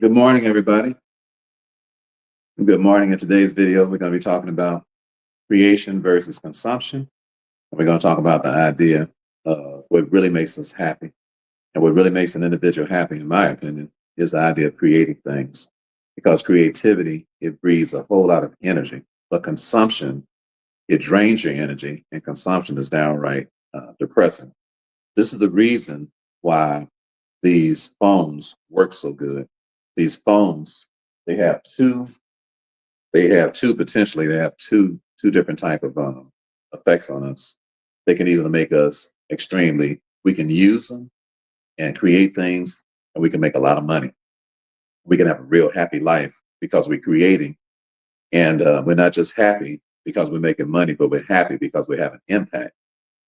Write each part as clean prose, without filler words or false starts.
Good morning, everybody. Good morning. In today's video, we're going to be talking about creation versus consumption. And we're going to talk about the idea of what really makes us happy. And what really makes an individual happy, in my opinion, is the idea of creating things. Because creativity, it breeds a whole lot of energy. But consumption, it drains your energy. And consumption is downright depressing. This is the reason why these phones work so good. These phones, they have two they have two different type of effects on us. They can either make us extremely, we can use them and create things, and we can make a lot of money. We can have a real happy life because we're creating, and we're not just happy because we're making money, but we're happy because we have an impact.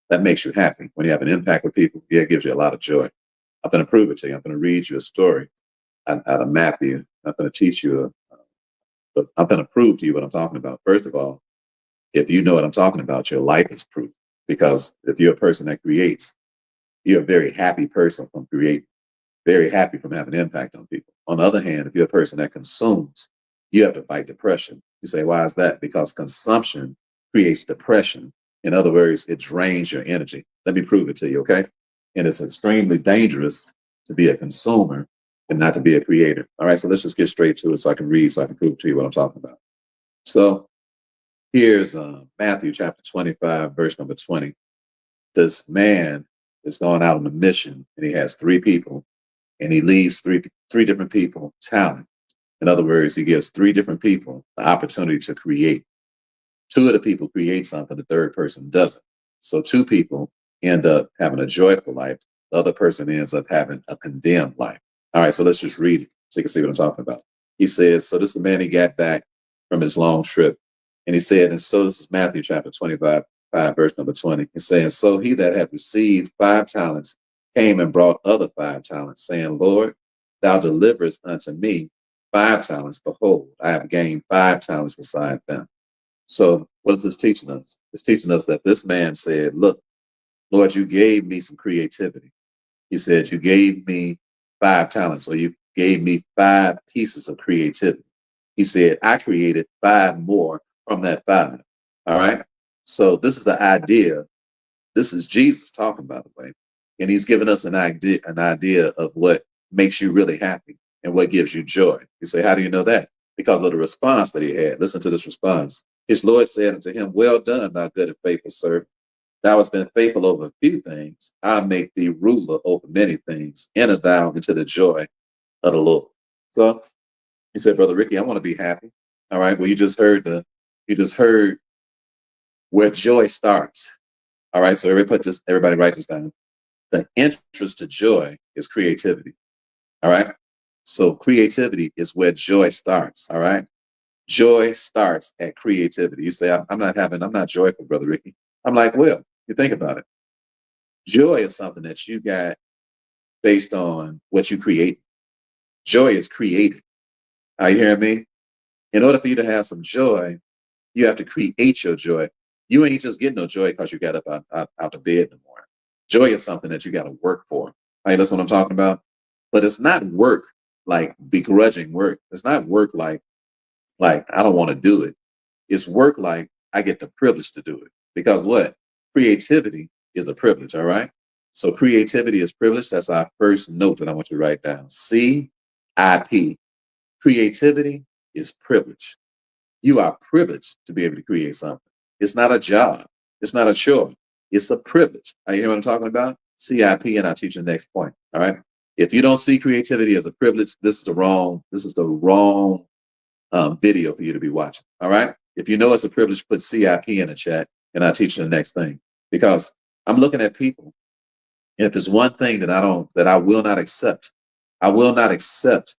That makes you happy. When you have an impact with people, yeah, it gives you a lot of joy. I'm going to prove it to you. I'm going to read you a story out of Matthew. I'm going to teach you but I'm going to prove to you what I'm talking about. First of all, if you know what I'm talking about, your life is proof. Because if you're a person that creates, you're a very happy person from creating, very happy from having impact on people. On the other hand, if you're a person that consumes, you have to fight depression. You say, why is that? Because consumption creates depression. In other words, it drains your energy. Let me prove it to you, okay? And it's extremely dangerous to be a consumer and not to be a creator. All right, so let's just get straight to it so I can read, so I can prove to you what I'm talking about. So here's Matthew chapter 25, verse number 20. This man is going out on a mission, and he has three people, and he leaves three different people talent. In other words, he gives three different people the opportunity to create. Two of the people create something, the third person doesn't. So two people end up having a joyful life. The other person ends up having a condemned life. All right, so let's just read it so you can see what I'm talking about. He says, so this is the man he got back from his long trip. And he said, and so this is Matthew chapter 25, verse number 20. He's saying, so he that had received 5 talents came and brought other 5 talents, saying, Lord, thou deliverest unto me 5 talents. Behold, I have gained 5 talents beside them. So what is this teaching us? It's teaching us that this man said, look, Lord, you gave me some creativity. He said, you gave me 5 talents, or you gave me 5 pieces of creativity. He said, I created 5 more from that 5. All right. So this is the idea. This is Jesus talking, by the way. And he's giving us an idea of what makes you really happy and what gives you joy. You say, how do you know that? Because of the response that he had. Listen to this response. His Lord said unto him, well done, thou good and faithful servant. Thou hast been faithful over a few things. I'll make thee ruler over many things. Enter thou into the joy of the Lord. So he said, Brother Ricky, I want to be happy. All right. Well, you just heard where joy starts. All right. So everybody write this down. The entrance to joy is creativity. All right. So creativity is where joy starts. All right. Joy starts at creativity. You say, I'm not joyful, Brother Ricky. I'm like, well, you think about it. Joy is something that you got based on what you create. Joy is created. Are you hearing me? In order for you to have some joy, you have to create your joy. You ain't just getting no joy because you got up out of bed in the morning. Joy is something that you got to work for. Hey, that's what I'm talking about. But it's not work like begrudging work. It's not work like I don't want to do it. It's work like I get the privilege to do it. Because what? Creativity is a privilege, all right? So creativity is privilege. That's our first note that I want you to write down. CIP. Creativity is privilege. You are privileged to be able to create something. It's not a job. It's not a chore. It's a privilege. Are you hear what I'm talking about? CIP, and I'll teach you the next point. All right. If you don't see creativity as a privilege, this is the wrong video for you to be watching. All right. If you know it's a privilege, put CIP in the chat, and I'll teach you the next thing. Because I'm looking at people, and if there's one thing that I will not accept, I will not accept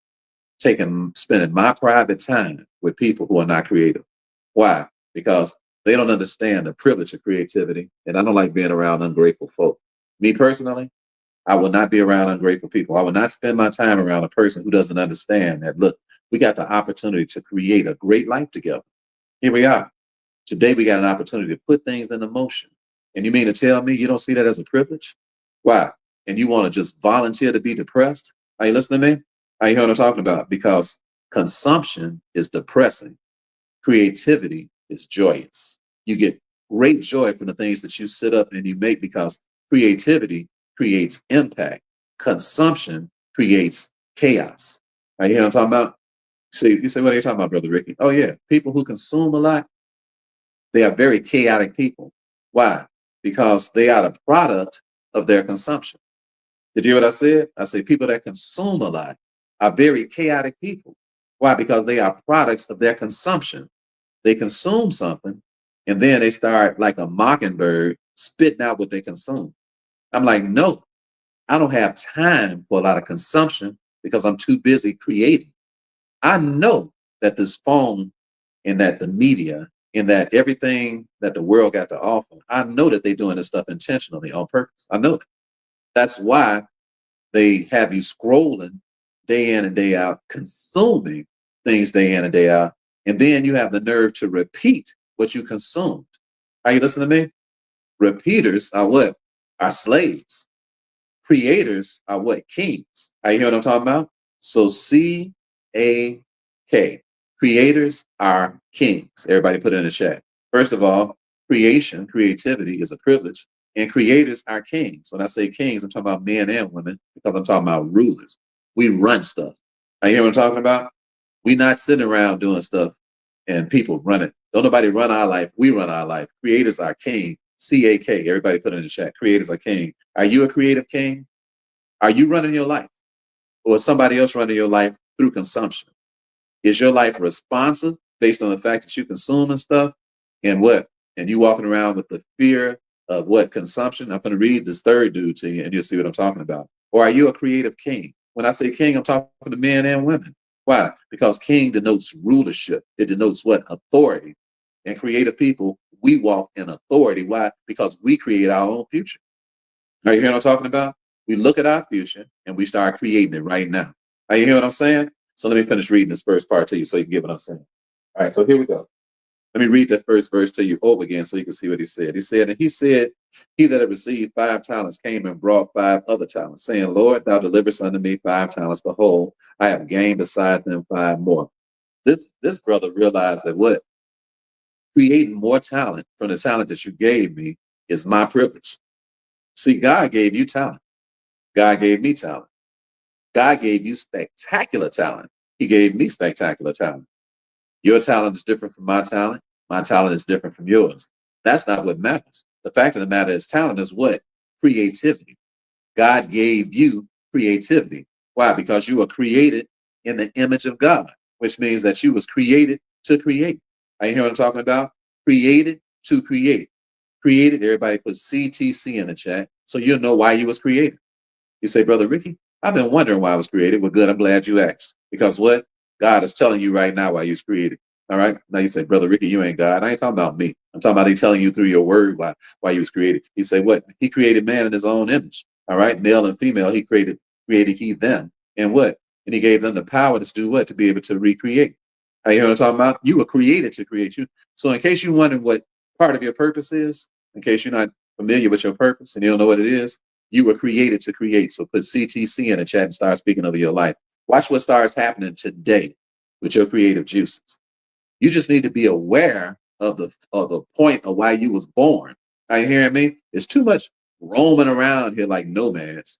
spending my private time with people who are not creative. Why? Because they don't understand the privilege of creativity, and I don't like being around ungrateful folk. Me personally, I will not be around ungrateful people. I will not spend my time around a person who doesn't understand that, look, we got the opportunity to create a great life together. Here we are. Today we got an opportunity to put things into motion. And you mean to tell me you don't see that as a privilege? Why? And you want to just volunteer to be depressed? Are you listening to me? You hear what I'm talking about? Because consumption is depressing. Creativity is joyous. You get great joy from the things that you sit up and you make because creativity creates impact. Consumption creates chaos. You hear what I'm talking about? See, you say, what are you talking about, Brother Ricky? Oh, yeah. People who consume a lot, they are very chaotic people. Why? Because they are the product of their consumption. Did you hear what I said? I say people that consume a lot are very chaotic people. Why? Because they are products of their consumption. They consume something and then they start like a mockingbird spitting out what they consume. I'm like, no, I don't have time for a lot of consumption because I'm too busy creating. I know that this phone and that the media and that everything that the world got to offer, I know that they're doing this stuff intentionally on purpose. I know that. That's why they have you scrolling day in and day out, consuming things day in and day out. And then you have the nerve to repeat what you consumed. Are you listening to me? Repeaters are what? Are slaves. Creators are what? Kings. Are you hear what I'm talking about? So CAK. Creators are kings. Everybody put it in the chat. First of all, creativity is a privilege, and creators are kings. When I say kings, I'm talking about men and women because I'm talking about rulers. We run stuff. Are you hear what I'm talking about? We not sitting around doing stuff and people run it. Don't nobody run our life. We run our life. Creators are king. CAK. Everybody put it in the chat. Creators are king. Are you a creative king? Are you running your life? Or is somebody else running your life through consumption? Is your life responsive based on the fact that you consume and stuff? And what? And you walking around with the fear of what? Consumption? I'm going to read this third dude to you and you'll see what I'm talking about. Or are you a creative king? When I say king, I'm talking to men and women. Why? Because king denotes rulership. It denotes what? Authority. And creative people, we walk in authority. Why? Because we create our own future. Are you hearing what I'm talking about? We look at our future and we start creating it right now. Are you hearing what I'm saying? So let me finish reading this first part to you so you can get what I'm saying. All right, so here we go. Let me read that first verse to you over again so you can see what he said. And he said, he that had received 5 talents came and brought 5 other talents, saying, Lord, thou deliverest unto me 5 talents. Behold, I have gained beside them 5 more. This brother realized that what? Creating more talent from the talent that you gave me is my privilege. See, God gave you talent. God gave me talent. God gave you spectacular talent. He gave me spectacular talent. Your talent is different from my talent. My talent is different from yours. That's not what matters. The fact of the matter is talent is what? Creativity. God gave you creativity. Why? Because you were created in the image of God, which means that you was created to create. Are you hearing what I'm talking about? Created to create. Created, everybody put CTC in the chat so you'll know why you was created. You say, Brother Ricky, I've been wondering why I was created. Well, good. I'm glad you asked. Because what? God is telling you right now why you was created. All right. Now you say, Brother Ricky, you ain't God. I ain't talking about me. I'm talking about he telling you through your word why you was created. He say what? He created man in his own image. All right. Male and female. He created he them. And what? And he gave them the power to do what? To be able to recreate. You hear what I'm talking about? You were created to create you. So in case you're wondering what part of your purpose is, in case you're not familiar with your purpose and you don't know what it is, you were created to create. So put CTC in the chat and start speaking over your life. Watch what starts happening today with your creative juices. You just need to be aware of the point of why you was born. Are you hearing me? It's too much roaming around here like nomads.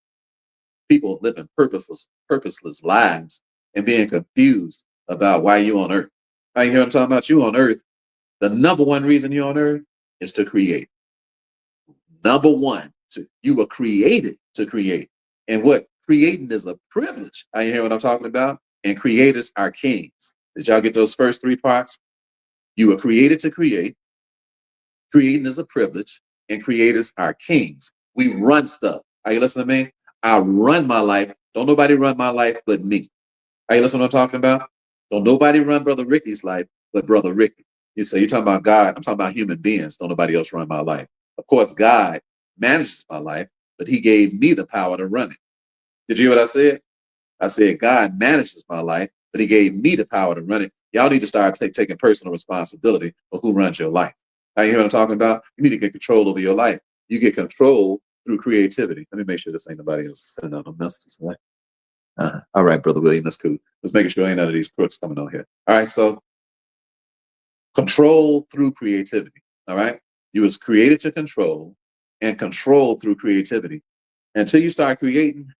People living purposeless lives and being confused about why you on earth. Are you hear what I'm talking about? You on earth. The number one reason you're on earth is to create. Number one, you were created to create. And what? Creating is a privilege. Are you hear what I'm talking about? And creators are kings. Did y'all get those first 3 parts? You were created to create. Creating is a privilege. And creators are kings. We run stuff. Are you listening to me? I run my life. Don't nobody run my life but me. Are you listening to what I'm talking about? Don't nobody run Brother Ricky's life but Brother Ricky. You say, you're talking about God. I'm talking about human beings. Don't nobody else run my life. Of course, God manages my life, but he gave me the power to run it. Did you hear what I said? I said, God manages my life, but he gave me the power to run it. Y'all need to start taking personal responsibility for who runs your life. Now, you hear what I'm talking about? You need to get control over your life. You get control through creativity. Let me make sure this ain't nobody else sending out no messages. Right? All right, Brother William, that's cool. Let's make sure ain't none of these crooks coming on here. All right, so control through creativity. All right, you was created to control, and control through creativity. Until you start creating,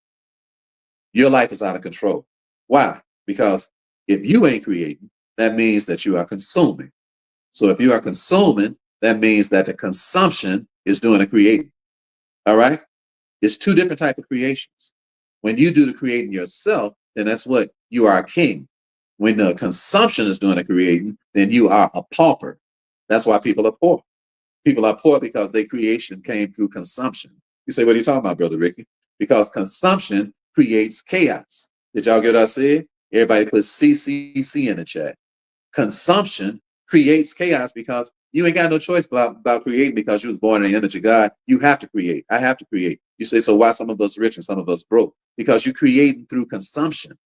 your life is out of control. Why? Because if you ain't creating, that means that you are consuming. So if you are consuming, that means that the consumption is doing the creating. All right? It's two different type of creations. When you do the creating yourself, then that's what you are a king. When the consumption is doing the creating, then you are a pauper. That's why people are poor. People are poor because their creation came through consumption. You say, what are you talking about, Brother Ricky? Because consumption creates chaos. Did y'all get what I said? Everybody put CCC in the chat. Consumption creates chaos because you ain't got no choice about creating because you was born in the image of God. You have to create. I have to create. You say, so why some of us rich and some of us broke? Because you creating through consumption.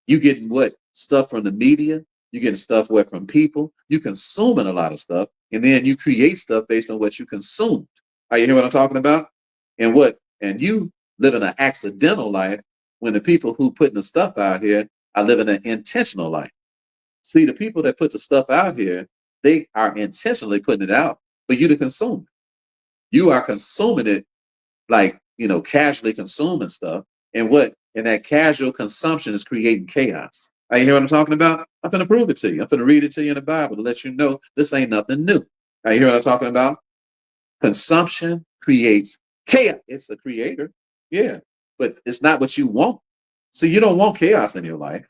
You getting what? Stuff from the media. You getting stuff what from people. You consuming a lot of stuff. And then you create stuff based on what you consumed. Are you hear what I'm talking about? And what? And you living an accidental life when the people who putting the stuff out here are living an intentional life. See, the people that put the stuff out here, they are intentionally putting it out for you to consume. You are consuming it like, casually consuming stuff. And what? And that casual consumption is creating chaos. Are you hear what I'm talking about? I'm going to prove it to you. I'm going to read it to you in the Bible to let you know this ain't nothing new. Are you hear what I'm talking about? Consumption creates chaos. It's a creator. Yeah. But it's not what you want. See, you don't want chaos in your life.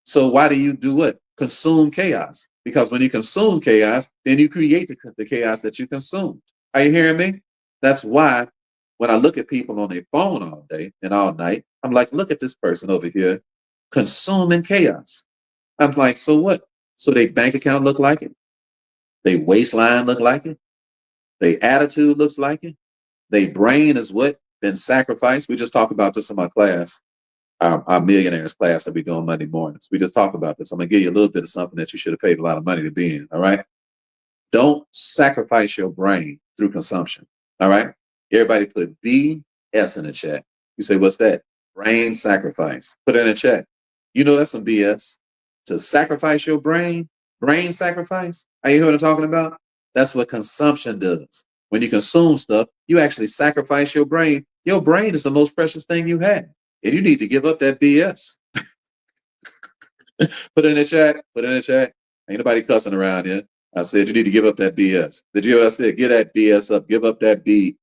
So why do you do what? Consume chaos. Because when you consume chaos, then you create the chaos that you consumed. Are you hearing me? That's why when I look at people on their phone all day and all night, I'm like, look at this person over here consuming chaos. I'm like, so what? So their bank account look like it. Their waistline look like it. Their attitude looks like it. Their brain is what? Been sacrificed. We just talked about this in my class, our millionaires class that we do on Monday mornings. We just talked about this. I'm going to give you a little bit of something that you should have paid a lot of money to be in. All right. Don't sacrifice your brain through consumption. All right. Everybody put BS in the chat. You say, what's that? Brain sacrifice. Put it in the chat. You know that's some BS. To sacrifice your brain sacrifice. Are you hear what I'm talking about? That's what consumption does. When you consume stuff, you actually sacrifice your brain. Your brain is the most precious thing you have. And you need to give up that BS. Put it in the chat. Put it in the chat. Ain't nobody cussing around here. I said you need to give up that BS. Did you hear what I said? Get that BS up. Give up that B.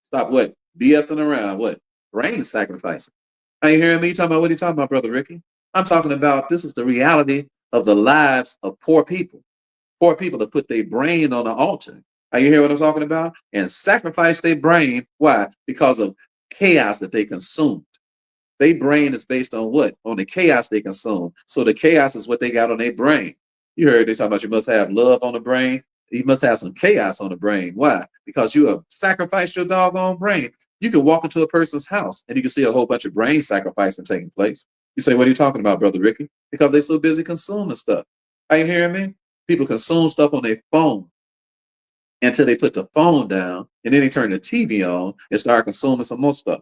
Stop what? BSing around. What? Brain sacrificing. Are you hearing me? Talking about what are you talking about, Brother Ricky? I'm talking about this is the reality of the lives of poor people. Poor people that put their brain on the altar. Are you hearing what I'm talking about? And sacrifice their brain. Why? Because of chaos that they consumed. Their brain is based on what? On the chaos they consume. So the chaos is what they got on their brain. You heard they talking about you must have love on the brain. You must have some chaos on the brain. Why? Because you have sacrificed your doggone brain. You can walk into a person's house and you can see a whole bunch of brain sacrificing taking place. You say, what are you talking about, Brother Ricky? Because they're so busy consuming stuff. Are you hearing me? People consume stuff on their phone until they put the phone down and then they turn the TV on and start consuming some more stuff.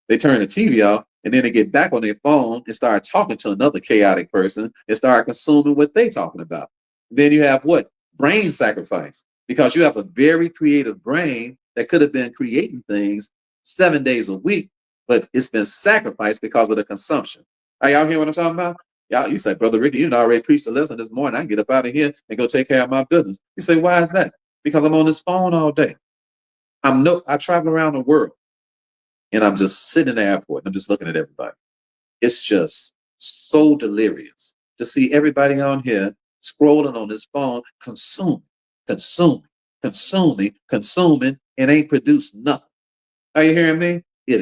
They turn the TV off and then they get back on their phone and start talking to another chaotic person and start consuming what they talking about. Then you have what? Brain sacrifice. Because you have a very creative brain that could have been creating things 7 days a week, but it's been sacrificed because of the consumption. Are y'all hearing what I'm talking about? Y'all, you say, Brother Ricky, you already preached a lesson this morning. I can get up out of here and go take care of my business. You say, why is that? Because I'm on this phone all day. I travel around the world. And I'm just sitting in the airport and I'm just looking at everybody. It's just so delirious to see everybody on here scrolling on this phone, consuming, consuming, and ain't produced nothing. Are you hearing me? It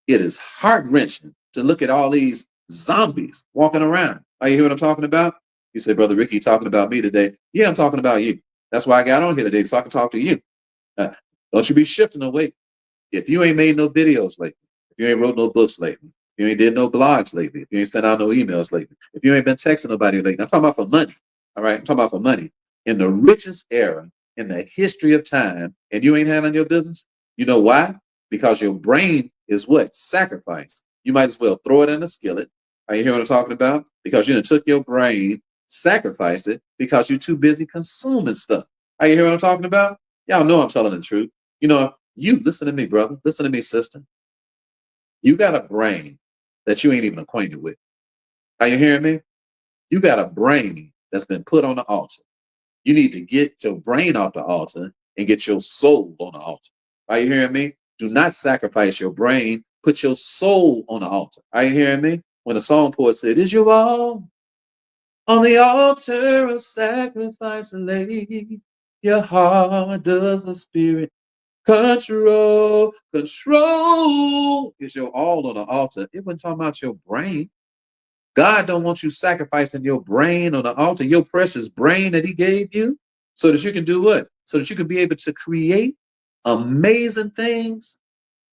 is heart-wrenching to look at all these zombies walking around. Are you hearing what I'm talking about? You say, Brother Ricky, you talking about me today? Yeah, I'm talking about you. That's why I got on here today, so I can talk to you. Don't you be shifting away. If you ain't made no videos lately, if you ain't wrote no books lately, if you ain't did no blogs lately, if you ain't sent out no emails lately, if you ain't been texting nobody lately, I'm talking about for money. All right, I'm talking about for money. In the richest era in the history of time, and you ain't handling your business, you know why? Because your brain is what? Sacrifice. you might as well throw it in the skillet. Are you hearing what I'm talking about? Because you done took your brain, sacrificed it because you're too busy consuming stuff. Are you hearing what I'm talking about? Y'all know I'm telling the truth. You listen to me, brother. Listen to me, sister. You got a brain that you ain't even acquainted with. Are you hearing me? You got a brain that's been put on the altar. You need to get your brain off the altar and get your soul on the altar. Are you hearing me? Do not sacrifice your brain. Put your soul on the altar. Are you hearing me? When the song poet said, "Is your all on the altar of sacrifice and lay your heart, does the spirit control is your all on the altar." It wasn't talking about your brain. God don't want you sacrificing your brain on the altar, your precious brain that he gave you, so that you can do what? So that you can be able to create amazing things,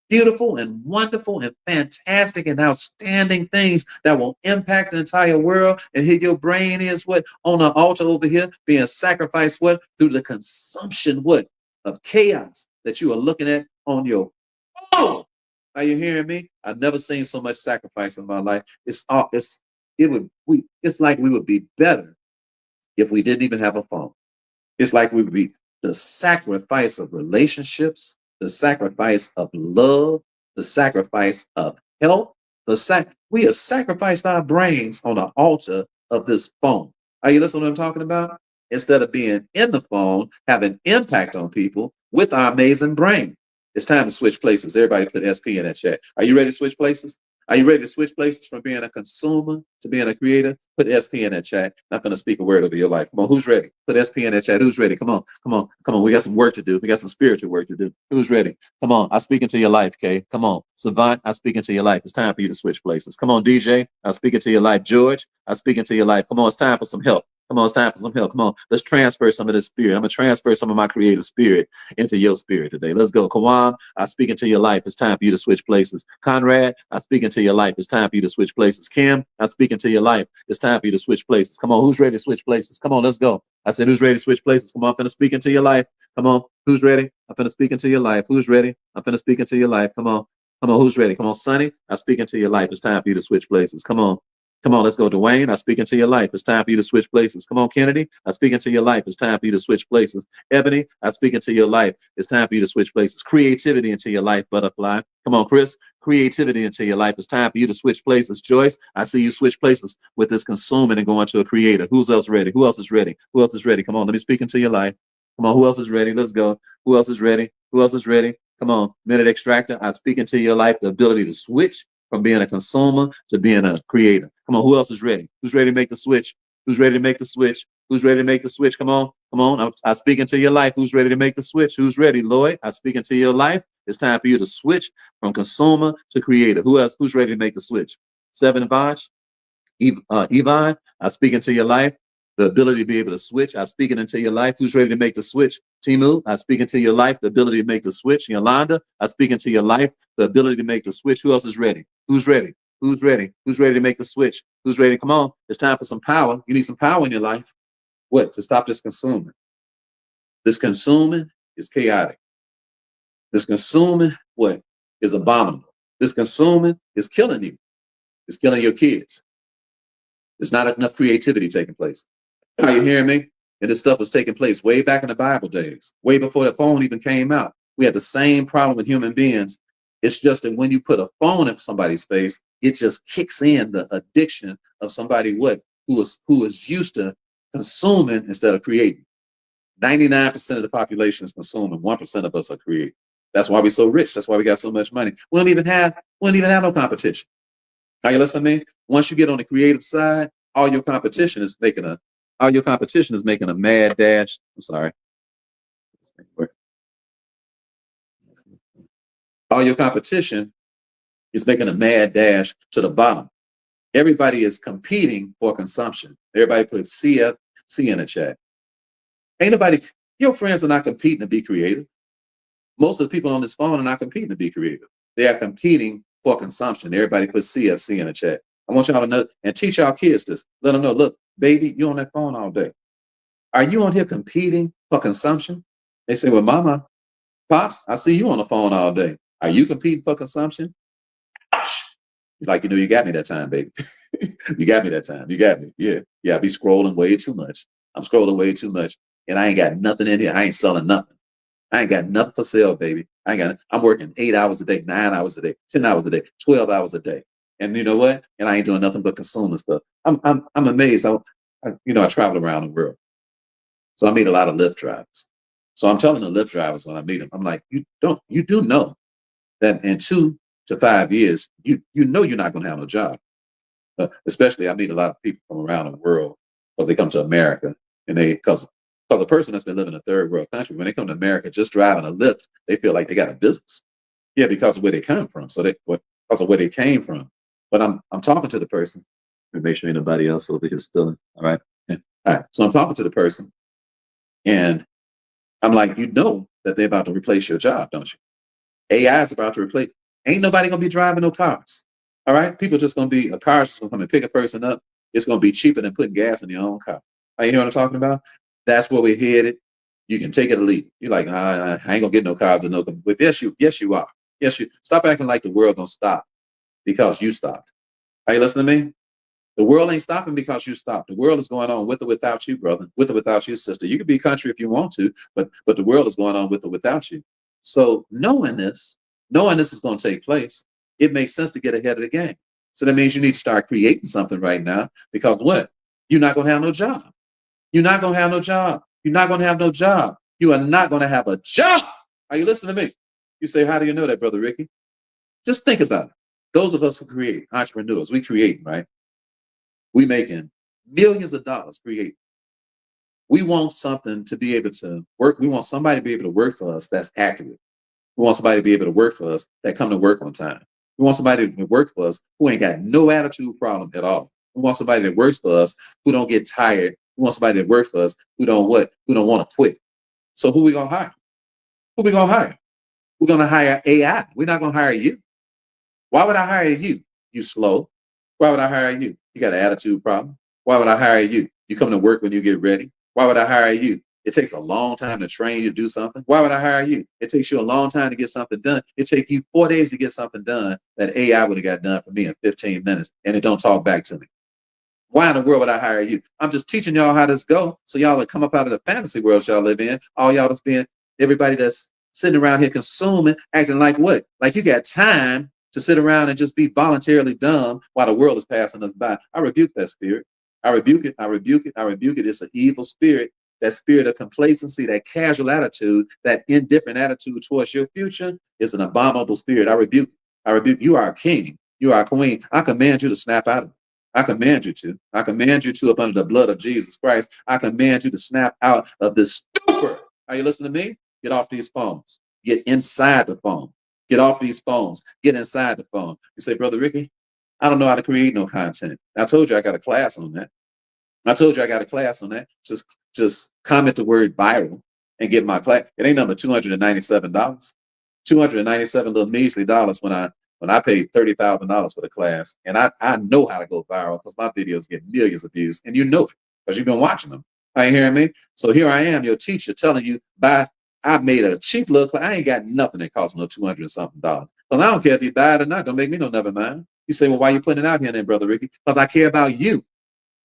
beautiful and wonderful and fantastic and outstanding things that will impact the entire world. And here your brain is what? On the altar over here, being sacrificed what? Through the consumption what? Of chaos that you are looking at on your phone. Are you hearing me? I've never seen so much sacrifice in my life. It's like we would be better if we didn't even have a phone. It's like we would be the sacrifice of relationships, the sacrifice of love, the sacrifice of health. We have sacrificed our brains on the altar of this phone. Are you listening to what I'm talking about? Instead of being in the phone, having impact on people with our amazing brain. It's time to switch places. Everybody put SP in that chat. Are you ready to switch places? Are you ready to switch places from being a consumer to being a creator? Put SP in that chat. I'm going to speak a word over your life. Come on, who's ready? Put SP in that chat. Who's ready? Come on, come on, come on. We got some work to do. We got some spiritual work to do. Who's ready? Come on, I speak into your life, Kay. Come on. Savant, I speak into your life. It's time for you to switch places. Come on, DJ, I speak into your life. George, I speak into your life. Come on, it's time for some help. Come on, it's time for some help. Come on, let's transfer some of this spirit. I'm going to transfer some of my creative spirit into your spirit today. Let's go. Kawam, I speak into your life. It's time for you to switch places. Conrad, I speak into your life. It's time for you to switch places. Kim, I speak into your life. It's time for you to switch places. Come on, who's ready to switch places? Come on, let's go. I said, who's ready to switch places? Come on, I'm going to speak into your life. Come on, who's ready? I'm going to speak into your life. Who's ready? I'm going to speak into your life. Come on. Come on, who's ready? Come on, Sonny, I speak into your life. It's time for you to switch places. Come on. Come on, let's go. Dwayne, I speak into your life. It's time for you to switch places. Come on, Kennedy, I speak into your life. It's time for you to switch places. Ebony, I speak into your life. It's time for you to switch places. Creativity into your life, Butterfly. Come on, Chris, creativity into your life. It's time for you to switch places. Joyce, I see you switch places with this consuming and going to a creator. Who's else ready? Who else is ready? Who else is ready? Come on, let me speak into your life. Come on, who else is ready? Let's go. Who else is ready? Who else is ready? Come on, Minute Extractor, I speak into your life the ability to switch from being a consumer to being a creator. Come on, who else is ready? Who's ready to make the switch? Who's ready to make the switch? Who's ready to make the switch? Come on, come on. I speak into your life. Who's ready to make the switch? Who's ready? Lloyd, I speak into your life. It's time for you to switch from consumer to creator. Who else? Who's ready to make the switch? Seven Bosch, Yvonne, I speak into your life. The ability to be able to switch. I speak it into your life. Who's ready to make the switch? Timu, I speak into your life. The ability to make the switch. Yolanda, I speak into your life. The ability to make the switch. Who else is ready? Who's ready? Who's ready? Who's ready to make the switch? Who's ready? Come on. It's time for some power. You need some power in your life. What? To stop this consuming. This consuming is chaotic. This consuming, what? Is abominable. This consuming is killing you. It's killing your kids. There's not enough creativity taking place. Are you hearing me? And this stuff was taking place way back in the Bible days, way before the phone even came out. We had the same problem with human beings. It's just that when you put a phone in somebody's face, it just kicks in the addiction of somebody who is used to consuming instead of creating. 99% of the population is consuming. 1% of us are creating. That's why we're so rich. That's why we got so much money. We don't even have no competition. Are you listening to me? Once you get on the creative side, all your competition is making a mad dash. I'm sorry. All your competition is making a mad dash to the bottom. Everybody is competing for consumption. Everybody put CF, C in the chat. Ain't nobody, your friends are not competing to be creative. Most of the people on this phone are not competing to be creative. They are competing for consumption. Everybody put CFC in the chat. I want y'all to know and teach y'all kids this. Let them know, look, baby, you on that phone all day. Are you on here competing for consumption? They say, well, mama, pops, I see you on the phone all day. Are you competing for consumption? Like, you got me that time, baby. You got me that time. You got me. Yeah. Yeah. I be scrolling way too much. I'm scrolling way too much. And I ain't got nothing in here. I ain't selling nothing. I ain't got nothing for sale, baby. I'm working 8 hours a day, 9 hours a day, 10 hours a day, 12 hours a day. And you know what? And I ain't doing nothing but consuming stuff. I'm amazed. I travel around the world. So I meet a lot of Lyft drivers. So I'm telling the Lyft drivers when I meet them, I'm like, you do know that in 2 to 5 years, you know you're not going to have no job. Especially, I meet a lot of people from around the world because they come to America, and because a person that's been living in a third world country, when they come to America, just driving a Lyft, they feel like they got a business. Yeah, because of where they come from. Because of where they came from. But I'm talking to the person. Let me make sure ain't nobody else over here stealing. All right. Yeah. All right. So I'm talking to the person, and I'm like, that they're about to replace your job, don't you? AI is about to replace. Ain't nobody gonna be driving no cars. All right, people just gonna be a car's just gonna come and pick a person up. It's gonna be cheaper than putting gas in your own car. You know what I'm talking about? That's where we're headed. You can take it or leave it. You're like, I ain't gonna get no cars with no. But yes, you are. Yes, you stop acting like the world gonna stop because you stopped. Are you listening to me? The world ain't stopping because you stopped. The world is going on with or without you, brother, with or without you, sister. You can be country if you want to, but the world is going on with or without you. So knowing this is going to take place, it makes sense to get ahead of the game. So that means you need to start creating something right now because what? You're not going to have no job. You're not going to have no job. You're not going to have no job. You are not going to have a job. Are you listening to me? You say, how do you know that, Brother Ricky? Just think about it. Those of us who create, entrepreneurs, we create, right? We making millions of dollars creating. We want something to be able to work. We want somebody to be able to work for us that's accurate. We want somebody to be able to work for us that come to work on time. We want somebody to work for us who ain't got no attitude problem at all. We want somebody that works for us who don't get tired. We want somebody that works for us who don't want to quit. So who we gonna hire? Who we gonna hire? We're gonna hire AI. We're not gonna hire you. Why would I hire you? You slow. Why would I hire you? You got an attitude problem. Why would I hire you? You come to work when you get ready. Why would I hire you? It takes a long time to train you to do something. Why would I hire you? It takes you a long time to get something done. It takes you 4 days to get something done that AI would have got done for me in 15 minutes, and it don't talk back to me. Why in the world would I hire you? I'm just teaching y'all how this go, so y'all would come up out of the fantasy world y'all live in. All y'all that's being everybody that's sitting around here consuming, acting like what? Like you got time to sit around and just be voluntarily dumb while the world is passing us by. I rebuke that spirit. I rebuke it. I rebuke it. I rebuke it. It's an evil spirit. That spirit of complacency, that casual attitude, that indifferent attitude towards your future is an abominable spirit. I rebuke. I rebuke. You are a king. You are a queen. I command you to snap out of it. I command you to. I command you to, up under the blood of Jesus Christ. I command you to snap out of this stupor. Are you listening to me? Get off these phones. Get inside the phone. Get off these phones. Get inside the phone. You say, Brother Ricky, I don't know how to create no content. I told you I got a class on that. Just comment the word viral and get my class. It ain't number $297. 297 little measly dollars when I paid $30,000 for the class. And I know how to go viral because my videos get millions of views. And you know it because you've been watching them. Are you hearing me? So here I am, your teacher, telling you I made a cheap little class. I ain't got nothing that costs no 200 and something dollars. Because I don't care if you buy it or not. Don't make me no never mind. You say, well, why you putting it out here then, Brother Ricky? Because I care about you.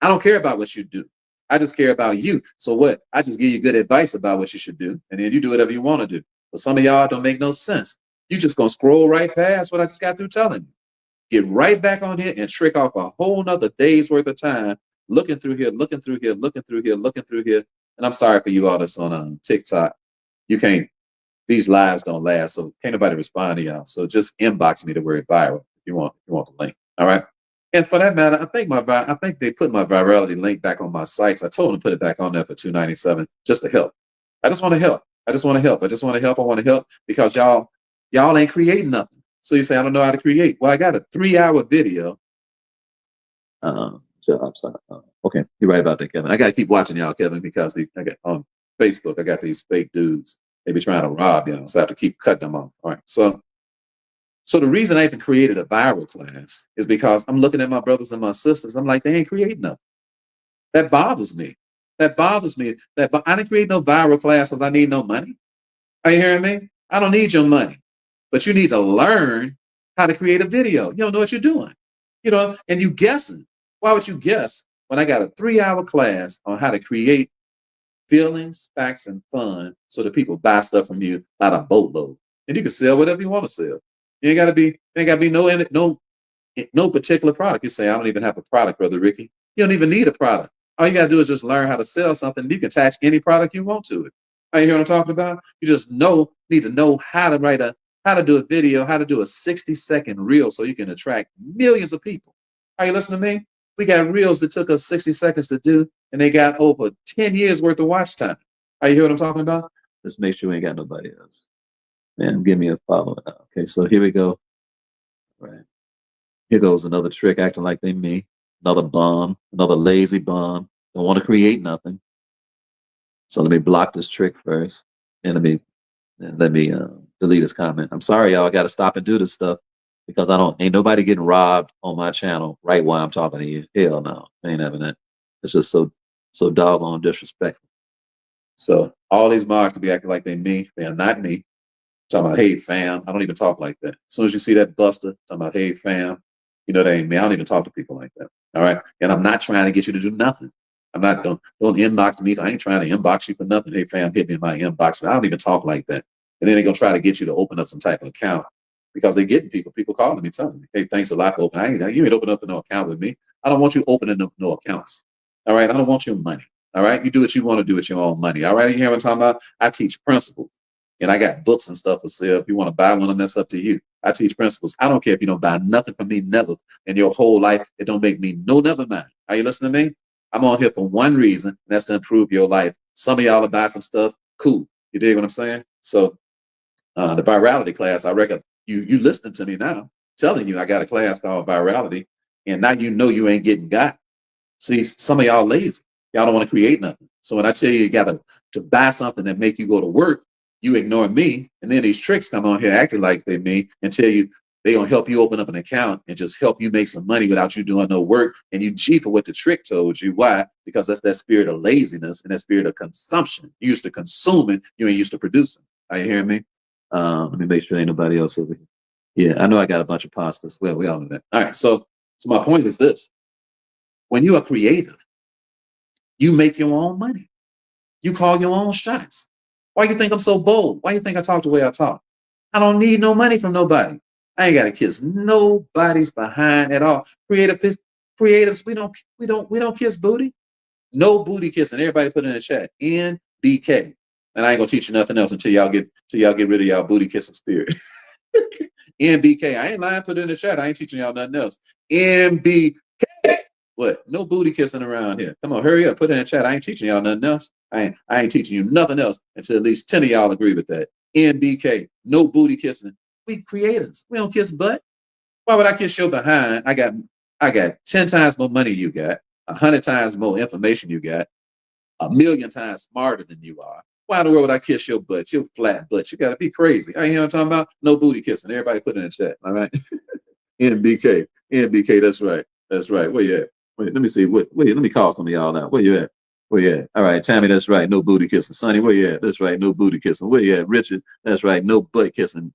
I don't care about what you do. I just care about you. So what? I just give you good advice about what you should do. And then you do whatever you want to do. But some of y'all don't make no sense. You just going to scroll right past what I just got through telling you. Get right back on here and trick off a whole nother day's worth of time looking through here, looking through here, looking through here, looking through here. And I'm sorry for you all that's on TikTok. You can't, these lives don't last. So can't nobody respond to y'all. So just inbox me the word viral if you want the link. All right. And for that matter, I think they put my virality link back on my sites. I told them to put it back on there for $297 just to help. I just want to help. I just want to help. I just want to help. I want to help because y'all ain't creating nothing. So you say, I don't know how to create. Well, I got a 3-hour video. Okay, you're right about that, Kevin. I got to keep watching y'all, Kevin, because I got on Facebook, I got these fake dudes. They be trying to rob, so I have to keep cutting them off. All right, so the reason I even created a viral class is because I'm looking at my brothers and my sisters. I'm like, they ain't creating nothing. That bothers me. That bothers me. I didn't create no viral class because I need no money. Are you hearing me? I don't need your money. But you need to learn how to create a video. You don't know what you're doing. And you guessing. Why would you guess when I got a 3-hour class on how to create feelings, facts, and fun so that people buy stuff from you by the boatload? And you can sell whatever you want to sell. You ain't gotta be no particular product. You say, I don't even have a product, Brother Ricky. You don't even need a product. All you got to do is just learn how to sell something. And you can attach any product you want to it. Are you hear what I'm talking about? You just need to know how to do a video, how to do a 60-second reel so you can attract millions of people. Are you listening to me? We got reels that took us 60 seconds to do, and they got over 10 years worth of watch time. Are you hear what I'm talking about? Let's make sure we ain't got nobody else. Man, give me a follow. Okay, so here we go. All right. Here goes another trick, acting like they me. Another bum, another lazy bum. Don't want to create nothing. So let me block this trick first, and let me delete this comment. I'm sorry, y'all. I got to stop and do this stuff because ain't nobody getting robbed on my channel right while I'm talking to you. Hell no, ain't having that. It's just so doggone disrespectful. So all these marks to be acting like they me, they are not me. Talking about, hey fam, I don't even talk like that. As soon as you see that buster, talking about, hey fam, that ain't me. I don't even talk to people like that. All right. And I'm not trying to get you to do nothing. I'm not don't inbox me. I ain't trying to inbox you for nothing. Hey fam, hit me in my inbox. I don't even talk like that. And then they're gonna try to get you to open up some type of account because they're getting people calling me, telling me, hey, thanks a lot for opening. You ain't open up no account with me. I don't want you opening no accounts. All right. I don't want your money. All right. You do what you want to do with your own money. All right. You hear what I'm talking about? I teach principles. And I got books and stuff for sale. If you want to buy one of them, that's up to you. I teach principles. I don't care if you don't buy nothing from me, never. In your whole life, it don't make me never mind. Are you listening to me? I'm on here for one reason, and that's to improve your life. Some of y'all will buy some stuff. Cool. You dig what I'm saying? So the virality class, I reckon you listening to me now, telling you I got a class called virality, and now you ain't getting got. See, some of y'all lazy. Y'all don't want to create nothing. So when I tell you got to buy something that make you go to work, you ignore me, and then these tricks come on here acting like they me and tell you they gonna help you open up an account and just help you make some money without you doing no work. And you G for what the trick told you. Why? Because that's that spirit of laziness and that spirit of consumption. You used to consuming, you ain't used to producing. Are you hearing me? Let me make sure ain't nobody else over here. Yeah, I know I got a bunch of pastas. Well, we all know that. All right, so my point is this. When you are creative, you make your own money. You call your own shots. Why you think I'm so bold? Why you think I talk the way I talk? I don't need no money from nobody. I ain't got to kiss nobody's behind at all. Creatives, we don't kiss booty. No booty kissing. Everybody put in the chat. NBK. And I ain't gonna teach you nothing else until y'all get rid of y'all booty kissing spirit. NBK. I ain't lying. Put it in the chat. I ain't teaching y'all nothing else. NBK. What? No booty kissing around here. Come on, hurry up. Put it in the chat. I ain't teaching y'all nothing else. I ain't teaching you nothing else until at least 10 of y'all agree with that. NBK. No booty kissing. We creators. We don't kiss butt. Why would I kiss your behind? I got 10 times more money you got, 100 times more information you got, 1,000,000 times smarter than you are. Why in the world would I kiss your butt? Your flat butt. You gotta be crazy. I ain't hear what I'm talking about. No booty kissing. Everybody put it in the chat. All right. NBK. NBK. That's right. That's right. Where you at? Wait, let me see. Wait, let me call some of y'all out. Where you at? Where you at? All right, Tammy, that's right. No booty kissing. Sonny, where you at? That's right. No booty kissing. Where you at? Richard, that's right. No butt kissing.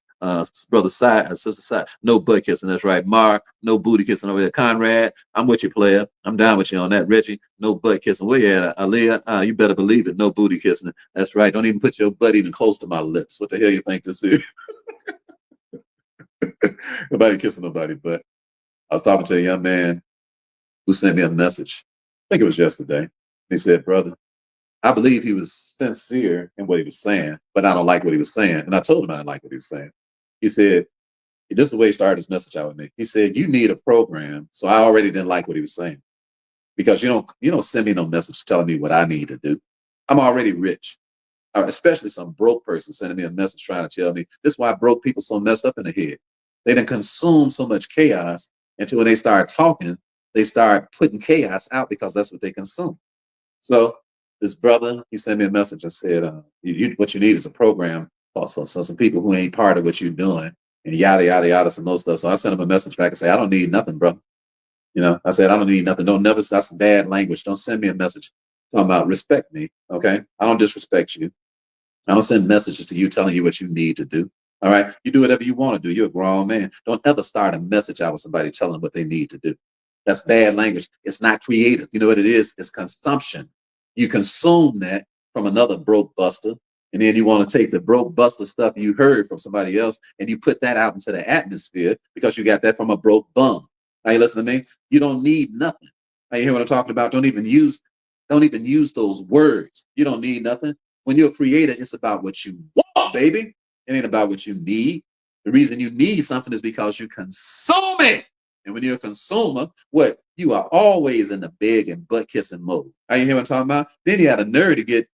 Brother Side, sister Side, no butt kissing. That's right. Mark, no booty kissing over there. Conrad, I'm with you, player. I'm down with you on that. Reggie, no butt kissing. Where you at? Aaliyah, you better believe it. No booty kissing. That's right. Don't even put your butt even close to my lips. What the hell you think this is? Nobody kissing nobody, but I was talking to a young man who sent me a message. I think it was yesterday. He said, brother, I believe he was sincere in what he was saying, but I don't like what he was saying. And I told him I didn't like what he was saying. He said, this is the way he started his message out with me. He said, you need a program. So I already didn't like what he was saying because you don't send me no message telling me what I need to do. I'm already rich, especially some broke person sending me a message trying to tell me this is why broke people so messed up in the head. They didn't consume so much chaos until when they start talking, they start putting chaos out because that's what they consume. So this brother, he sent me a message and said, what you need is a program also. So some people who ain't part of what you're doing and yada, yada, yada, some more stuff. So I sent him a message back and say, I don't need nothing, bro. I said, I don't need nothing. That's bad language. Don't send me a message talking about respect me. Okay. I don't disrespect you. I don't send messages to you telling you what you need to do. All right. You do whatever you want to do. You're a grown man. Don't ever start a message out with somebody telling them what they need to do. That's bad language. It's not creative. You know what it is? It's consumption. You consume that from another broke buster. And then you want to take the broke buster stuff you heard from somebody else and you put that out into the atmosphere because you got that from a broke bum. Now you listen to me? You don't need nothing. Now you hear what I'm talking about? Don't even use those words. You don't need nothing. When you're a creator, it's about what you want, baby. It ain't about what you need. The reason you need something is because you consume it. And when you're a consumer, what? You are always in the beg and butt kissing mode. Are you hear what I'm talking about? Then you had a nerve to get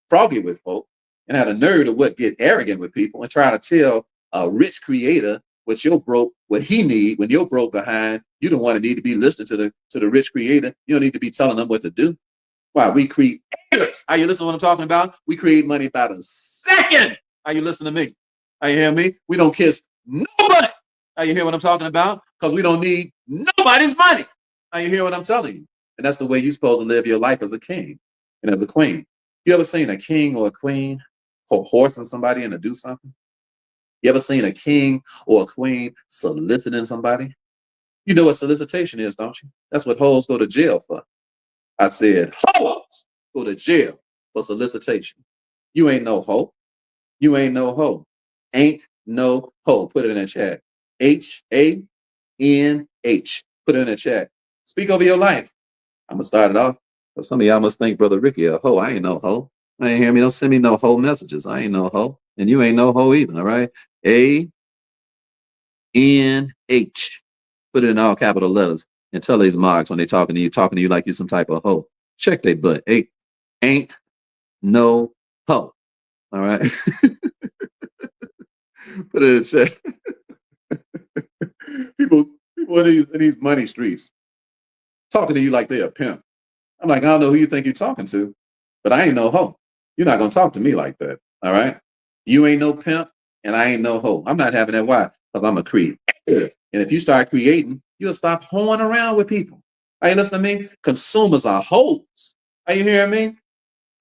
froggy with folk, and had a nerve to get arrogant with people and try to tell a rich creator what he need when you're broke behind. You don't want to need to be listening to the rich creator. You don't need to be telling them what to do. Why? We creators. Are you listening to what I'm talking about? We create money by the second. Are you listening to me? Are you hearing me? We don't kiss nobody. Are you hear what I'm talking about? Because we don't need nobody's money. Are you hear what I'm telling you? And that's the way you're supposed to live your life as a king and as a queen. You ever seen a king or a queen horsing somebody in to do something? You ever seen a king or a queen soliciting somebody? You know what solicitation is, don't you? That's what hoes go to jail for. I said, hoes go to jail for solicitation. You ain't no hoe. You ain't no hoe. Ain't no hoe. Put it in the chat. HANH. Put it in the chat. Speak over your life. I'm going to start it off. But some of y'all must think Brother Ricky a hoe. I ain't no hoe. I ain't hear me. Don't send me no hoe messages. I ain't no hoe. And you ain't no hoe either. All right. ANH. Put it in all capital letters and tell these marks when they talking to you like you some type of hoe. Check they butt. Ain't no hoe. All right. Put it in the chat. people in these money streets talking to you like they're a pimp. I'm like, I don't know who you think you're talking to, but I ain't no hoe. You're not gonna talk to me like that. All right. You ain't no pimp and I ain't no hoe. I'm not having that. Why? Because I'm a creator. And if you start creating, you'll stop hoeing around with people. Are you listening to me? Consumers are hoes. Are you hearing me?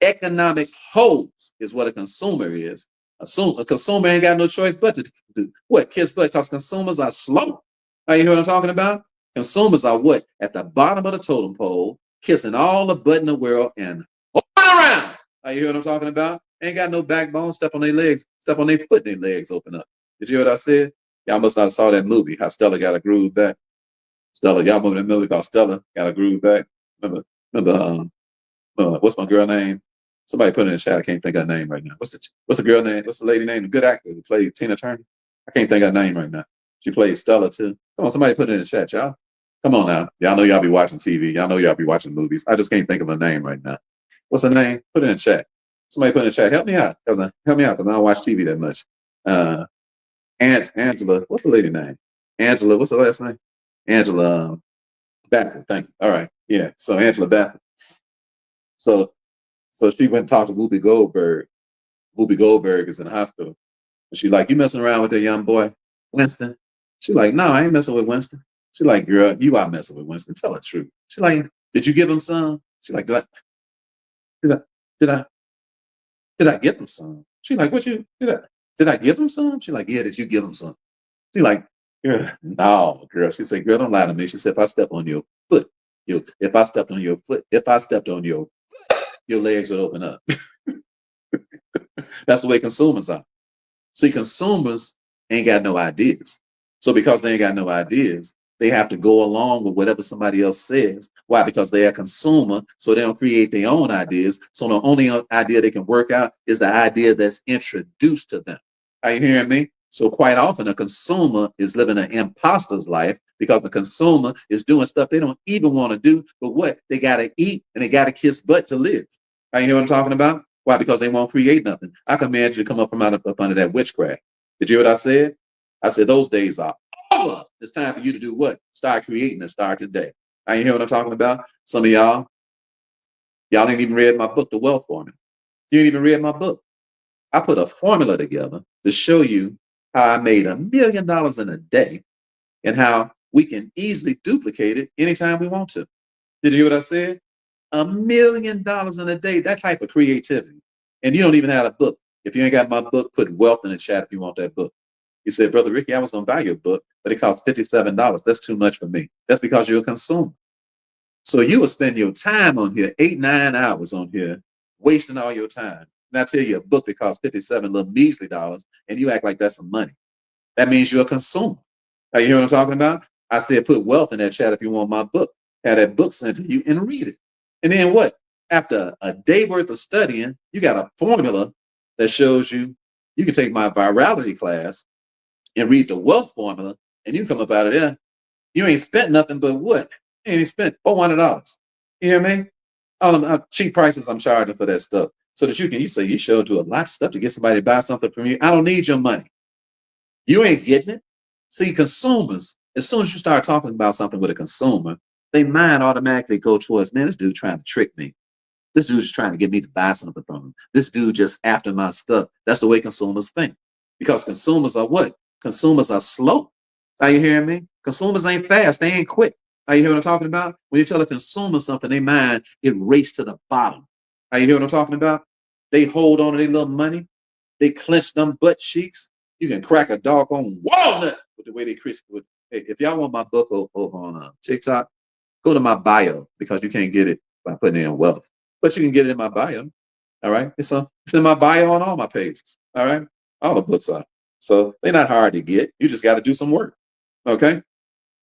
Economic hoes is what a consumer is. A consumer ain't got no choice but to do what? Kiss butt, because consumers are slow. Are you hear what I'm talking about? Consumers are what? At the bottom of the totem pole, kissing all the butt in the world and hoeing around. Are you hear what I'm talking about? Ain't got no backbone, step on their legs, step on their foot, and their legs open up. Did you hear what I said? Y'all must not have saw that movie, how Stella got a groove back. Stella, y'all remember that movie called Stella got a groove back? Remember, what's my girl name? Somebody put it in the chat. I can't think of her name right now. What's the girl name? What's the lady name? The good actor who played Tina Turner. I can't think of her name right now. She played Stella too. Come on, somebody put it in the chat, y'all. Come on now. Y'all know y'all be watching TV. Y'all know y'all be watching movies. I just can't think of her name right now. What's her name? Put it in the chat. Somebody put it in the chat. Help me out, because I don't watch TV that much. Angela. What's the lady name? Angela. What's the last name? Angela Bassett. Thank you. All right. Yeah. So Angela Bassett. So she went and talked to Whoopi Goldberg. Whoopi Goldberg is in the hospital. And she like, you messing around with that young boy, Winston? She like, no, I ain't messing with Winston. She like, girl, you are messing with Winston. Tell the truth. She like, did you give him some? She like, did I, did I, did I give him some? She like, did I give him some? She like, yeah, did you give him some? She like, girl, no, girl. She said, girl, don't lie to me. She said, if I step on your foot, if I stepped on your foot, if I stepped on your legs would open up. That's the way consumers are. See, consumers ain't got no ideas. So because they ain't got no ideas, they have to go along with whatever somebody else says. Why? Because they're a consumer, so they don't create their own ideas. So the only idea they can work out is the idea that's introduced to them. Are you hearing me? So quite often a consumer is living an imposter's life because the consumer is doing stuff they don't even want to do, but what? They got to eat and they got to kiss butt to live. Are you hear what I'm talking about? Why? Because they won't create nothing. I command you to come up up under that witchcraft. Did you hear what I said? I said those days are over. It's time for you to do what? Start creating and start today. Are you hear what I'm talking about? Some of y'all ain't even read my book, The Wealth Formula. You ain't even read my book. I put a formula together to show you how I made $1 million in a day and how we can easily duplicate it anytime we want to. Did you hear what I said? $1 million in a day, that type of creativity. And you don't even have a book. If you ain't got my book, put wealth in the chat if you want that book. You said, Brother Ricky, I was going to buy your book, but it costs $57. That's too much for me. That's because you're a consumer. So you will spend your time on here, 8-9 hours on here, wasting all your time. And I tell you a book that costs 57 little measly dollars, and you act like that's some money. That means you're a consumer. Are you hear what I'm talking about? I said, put wealth in that chat if you want my book. Have that book sent to you and read it. And then what? After a day worth of studying, you got a formula that shows you. You can take my virality class and read the wealth formula, and you come up out of there. You ain't spent nothing but what? You ain't spent $400. You hear me? All them cheap prices I'm charging for that stuff. So that you say you sure do a lot of stuff to get somebody to buy something from you. I don't need your money. You ain't getting it. See, consumers, as soon as you start talking about something with a consumer, they mind automatically go towards, man, this dude trying to trick me. This dude's just trying to get me to buy something from him. This dude just after my stuff. That's the way consumers think. Because consumers are what? Consumers are slow. Are you hearing me? Consumers ain't fast. They ain't quick. Are you hearing what I'm talking about? When you tell a consumer something, they mind it race to the bottom. Are you hearing what I'm talking about? They hold on to their little money. They clench them butt cheeks. You can crack a doggone walnut with the way they crisp. Hey, if y'all want my book over on TikTok, go to my bio because you can't get it by putting in wealth. But you can get it in my bio. All right. It's in my bio on all my pages. All right. All the books are. So they're not hard to get. You just got to do some work. Okay.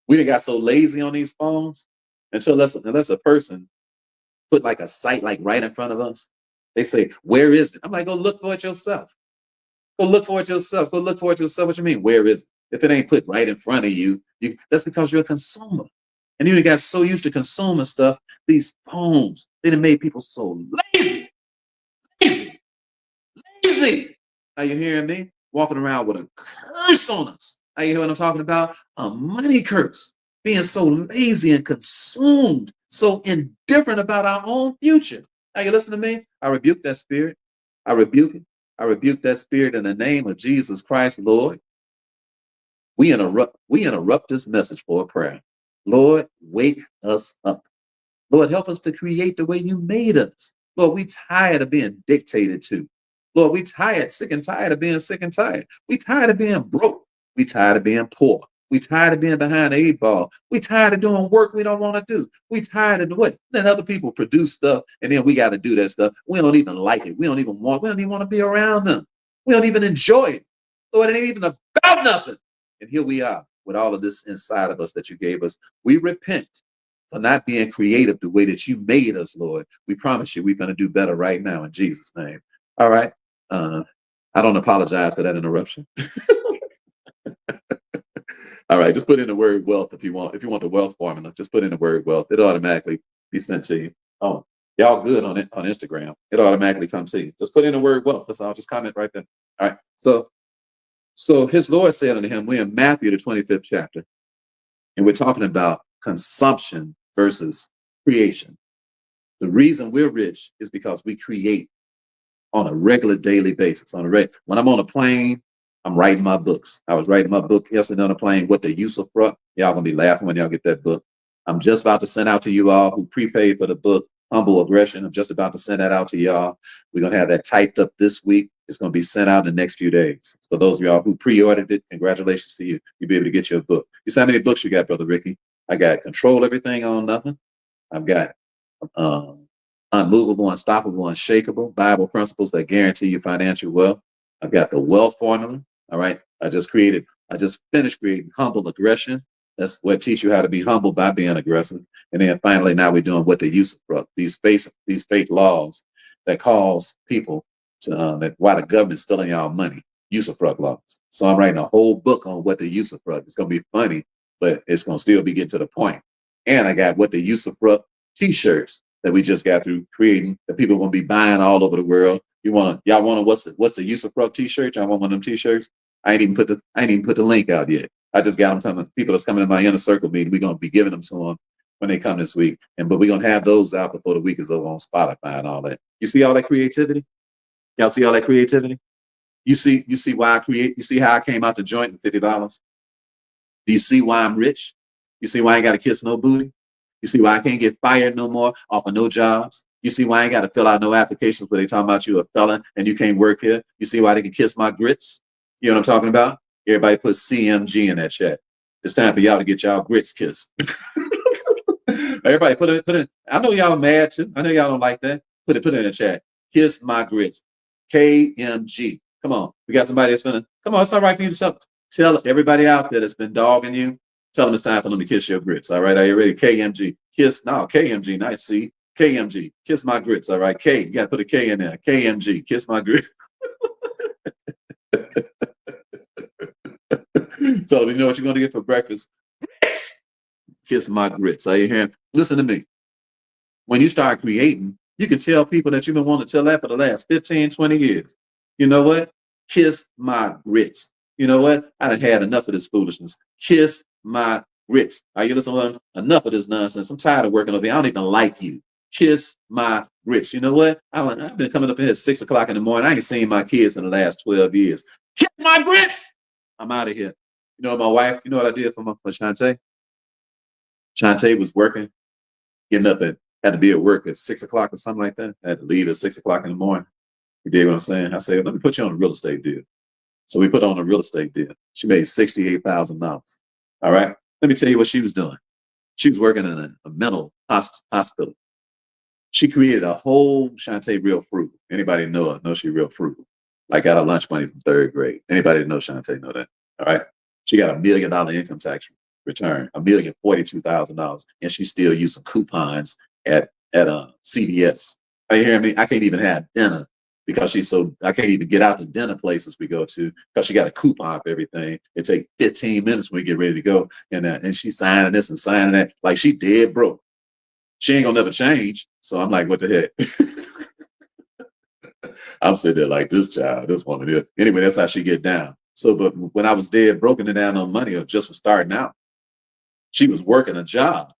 We done got so lazy on these phones unless a person put like a site like right in front of us. They say, where is it? I'm like, go look for it yourself. Go look for it yourself. Go look for it yourself. What you mean? Where is it? If it ain't put right in front of you, that's because you're a consumer. And you got so used to consuming stuff, these phones, they done made people so lazy. Lazy. Are you hearing me? Walking around with a curse on us. Are you hearing what I'm talking about? A money curse. Being so lazy and consumed, so indifferent about our own future. Are you listening to me? I rebuke that spirit. I rebuke it. I rebuke that spirit in the name of Jesus Christ, Lord. We interrupt this message for a prayer. Lord, wake us up. Lord, help us to create the way you made us. Lord, we tired of being dictated to. Lord, we sick and tired of being sick and tired. We tired of being broke. We tired of being poor. We tired of being behind the 8-ball. We tired of doing work we don't want to do. We tired of what? Then other people produce stuff, and then we got to do that stuff. We don't even like it. We don't even want to be around them. We don't even enjoy it. Lord, it ain't even about nothing. And here we are with all of this inside of us that you gave us. We repent for not being creative the way that you made us, Lord. We promise you we're going to do better right now in Jesus' name. All right. I don't apologize for that interruption. All right, just put in the word wealth if you want. If you want the wealth formula, just put in the word wealth. It'll automatically be sent to you. Oh, y'all good on it on Instagram. It'll automatically come to you. Just put in the word wealth. That's all. Just comment right there. All right. So his Lord said unto him, we're in Matthew, the 25th chapter, and we're talking about consumption versus creation. The reason we're rich is because we create on a regular daily basis. When I'm on a plane, I'm writing my books. I was writing my book yesterday on a plane, What the Usufruct. Y'all gonna be laughing when y'all get that book. I'm just about to send out to you all who prepaid for the book, Humble Aggression. I'm just about to send that out to y'all. We're gonna have that typed up this week. It's gonna be sent out in the next few days. For those of y'all who pre-ordered it, congratulations to you. You'll be able to get your book. You see how many books you got, Brother Ricky? I got Control Everything on Nothing. I've got UnMovable, Unstoppable, UnShakeable, Bible Principles that guarantee you financial wealth. I've got the Wealth Formula. All right. I just finished creating Humble Aggression. That's what teach you how to be humble by being aggressive. And then finally, now we're doing What the Usufruct. These fake laws that cause people to, why the government's stealing y'all money. Usufruct laws. So I'm writing a whole book on What the Usufruct. It's going to be funny, but it's going to still be getting to the point. And I got What the Usufruct t-shirts that we just got through creating that people are going to be buying all over the world. Y'all want to, what's the Usufruct t-shirt? Y'all want one of them t-shirts? I ain't even put the link out yet. I just got them coming. People that's coming to my inner circle meeting, we're going to be giving them to them when they come this week. But we're going to have those out before the week is over on Spotify and all that. You see all that creativity? Y'all see all that creativity? You see why I create? You see how I came out the joint with $50? Do you see why I'm rich? You see why I ain't got to kiss no booty? You see why I can't get fired no more off of no jobs? You see why I ain't got to fill out no applications where they talking about you a felon and you can't work here? You see why they can kiss my grits? You know what I'm talking about? Everybody put CMG in that chat. It's time for y'all to get y'all grits kissed. Everybody put it. I know y'all mad too. I know y'all don't like that. Put it in the chat. Kiss my grits. KMG. Come on. We got somebody that's gonna come on. It's all right for you to tell everybody out there that's been dogging you. Tell them it's time for them to kiss your grits. All right. Are you ready? KMG. Kiss. No, KMG. Nice. See. KMG. Kiss my grits. All right. K. You got to put a K in there. KMG. Kiss my grits. So you know what you're going to get for breakfast? Grits. Kiss my grits. Are you hearing? Listen to me. When you start creating, you can tell people that you've been wanting to tell that for the last 15, 20 years. You know what? Kiss my grits. You know what? I done had enough of this foolishness. Kiss my grits. Are you listening? Enough of this nonsense. I'm tired of working over here. I don't even like you. Kiss my grits. You know what? I've been coming up here at 6 o'clock in the morning. I ain't seen my kids in the last 12 years. Kiss my grits. I'm out of here. You know, my wife, you know what I did for Shantae? Shantae was working, getting up had to be at work at 6 o'clock or something like that. I had to leave at 6 o'clock in the morning. You dig what I'm saying? I said, let me put you on a real estate deal. So we put on a real estate deal. She made $68,000. All right. Let me tell you what she was doing. She was working in a mental hospital. She created a whole Shantae real frugal. Anybody know her? Know she real frugal. Like got her lunch money from 3rd grade. Anybody that knows Shantae know that. All right. She got $1 million income tax return, $1,042,000, and she's still using coupons at CVS. Are you hearing me? I can't even have dinner because I can't even get out to dinner places we go to because she got a coupon for everything. It takes 15 minutes when we get ready to go, and she's signing this and signing that like she dead broke. She ain't gonna never change. So I'm like, what the heck? I'm sitting there like this woman is. Anyway, that's how she get down. So, but when I was dead broken and down on money or just was starting out, she was working a job.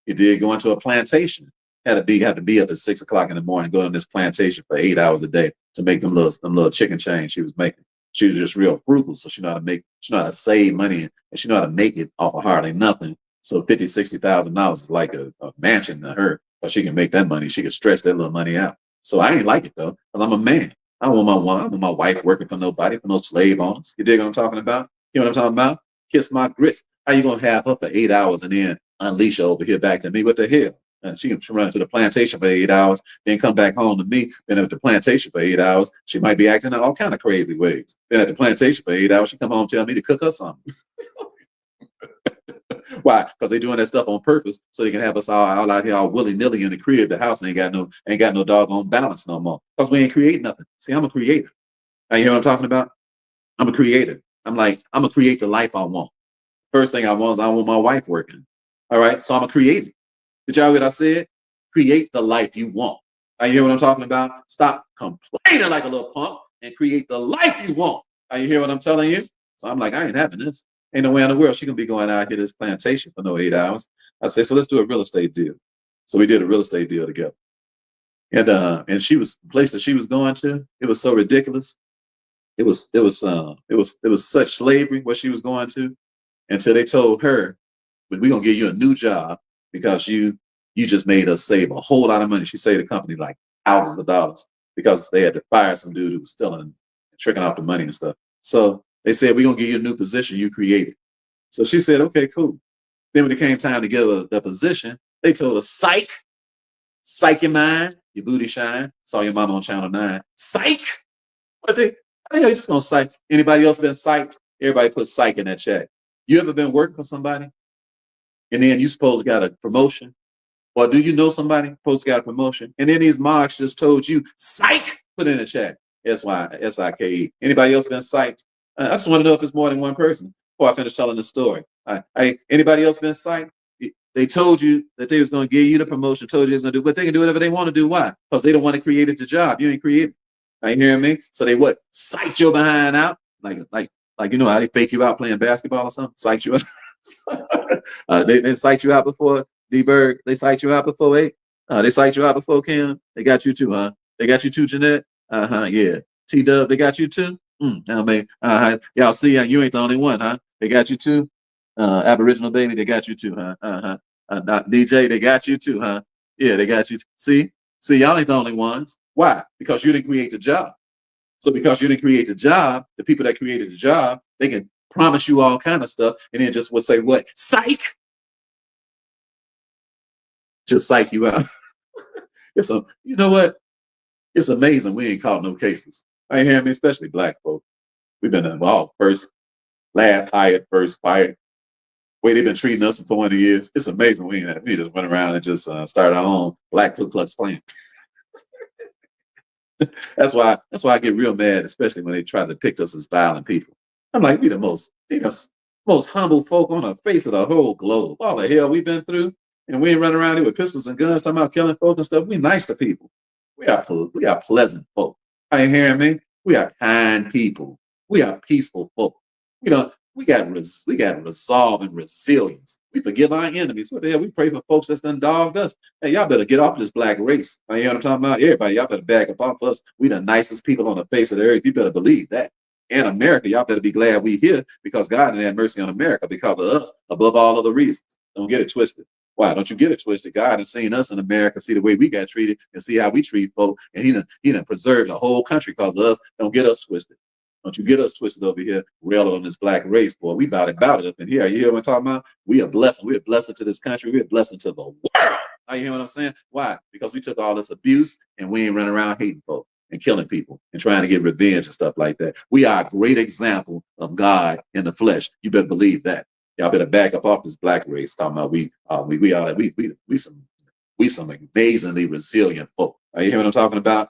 You did go into a plantation. Had to be up at 6 o'clock in the morning, go on this plantation for 8 hours a day to make them little chicken change she was making. She was just real frugal, so she know how to save money, and she know how to make it off of hardly nothing. So $50,000-$60,000 is like a mansion to her, but she can make that money. She can stretch that little money out. So I ain't like it though, because I'm a man. I don't want my wife working for nobody, for no slave owners. You dig what I'm talking about? You know what I'm talking about? Kiss my grits. How you gonna have her for 8 hours and then unleash her over here back to me? What the hell? And she can run to the plantation for 8 hours, then come back home to me. Then at the plantation for 8 hours, she might be acting in all kind of crazy ways. Then at the plantation for 8 hours, she come home and tell me to cook her something. Why? Because they're doing that stuff on purpose so they can have us all out here all willy-nilly in the crib. The house ain't got no doggone balance no more. Because we ain't creating nothing. See, I'm a creator. Now you hear what I'm talking about? I'm a creator. I'm gonna create the life I want. First thing I want is I want my wife working. All right. So I'm a creator. Did y'all hear what I said? Create the life you want. You hear what I'm talking about? Stop complaining like a little punk and create the life you want. You hear what I'm telling you? So I'm like, I ain't having this. Ain't no way in the world she gonna be going out here to this plantation for no 8 hours. I said, so let's do a real estate deal. So we did a real estate deal together. And she was the place that she was going to. It was so ridiculous. It was such slavery what she was going to until they told her, but we're gonna give you a new job because you just made us save a whole lot of money. She saved the company like thousands of dollars because they had to fire some dude who was stealing, tricking off the money and stuff. So they said, we're gonna give you a new position you created. So she said, okay, cool. Then when it came time to give her the position, they told her, psych your mind, your booty shine. Saw your mama on Channel 9. Psych. But I think you're just gonna psych. Anybody else been psyched? Everybody put psych in that chat. You ever been working for somebody and then you supposed to got a promotion? Or do you know somebody supposed to got a promotion? And then these marks just told you, psych, put it in the chat. S-Y-S-I-K-E. Anybody else been psyched? I just want to know if it's more than one person before I finish telling the story. Anybody else been psyched? They told you that they was going to give you the promotion, told you they was going to do, but they can do whatever they want to do. Why? Because they don't want to create the job. You ain't created. Are you hearing me? So they what? Psych your behind out. Like you know how they fake you out playing basketball or something? Psych you out. They psyched you out before, D-Berg. They psyched you out before, eh? They psyched you out before, Kim. They got you too, huh? They got you too, Jeanette? Yeah. T-Dub, they got you too? I mean, y'all see, you ain't the only one, huh? They got you too? Aboriginal baby, they got you too, huh? DJ, they got you too, huh? Yeah, they got you. See? See, y'all ain't the only ones. Why? Because you didn't create the job. So because you didn't create the job, the people that created the job, they can promise you all kind of stuff and then just would say, what? Psych! Just psych you out. You know what? It's amazing we ain't caught no cases. I ain't hearing me, especially black folk. We've been involved first, last hired, first fired. Way they've been treating us for 20 years. It's amazing we just went around and just started our own Black Ku Klux Klan. That's why I get real mad, especially when they try to depict us as violent people. I'm like, we the most humble folk on the face of the whole globe. All the hell we've been through, and we ain't running around here with pistols and guns talking about killing folk and stuff. We nice to people. We are pleasant folk. Are you hearing me? We are kind people. We are peaceful folk. We got resolve and resilience. We forgive our enemies. What the hell? We pray for folks that's done dogged us. Hey, y'all better get off this black race. You know what I'm talking about? Everybody, y'all better back up off us. We the nicest people on the face of the earth. You better believe that. And America, y'all better be glad we here because God didn't have mercy on America because of us, above all other reasons. Don't get it twisted. Why don't you get it twisted? God has seen us in America, see the way we got treated, and see how we treat folk, and He done preserved the whole country because of us. Don't get us twisted. Don't you get us twisted over here, railing on this black race, boy. We about it up in here. You hear what I'm talking about? We are blessed. We're a blessing to this country. We're a blessing to the world. Now you hear what I'm saying? Why? Because we took all this abuse and we ain't running around hating folk and killing people and trying to get revenge and stuff like that. We are a great example of God in the flesh. You better believe that. Y'all better back up off this black race. Talking about we some amazingly resilient folk. Are you hear what I'm talking about?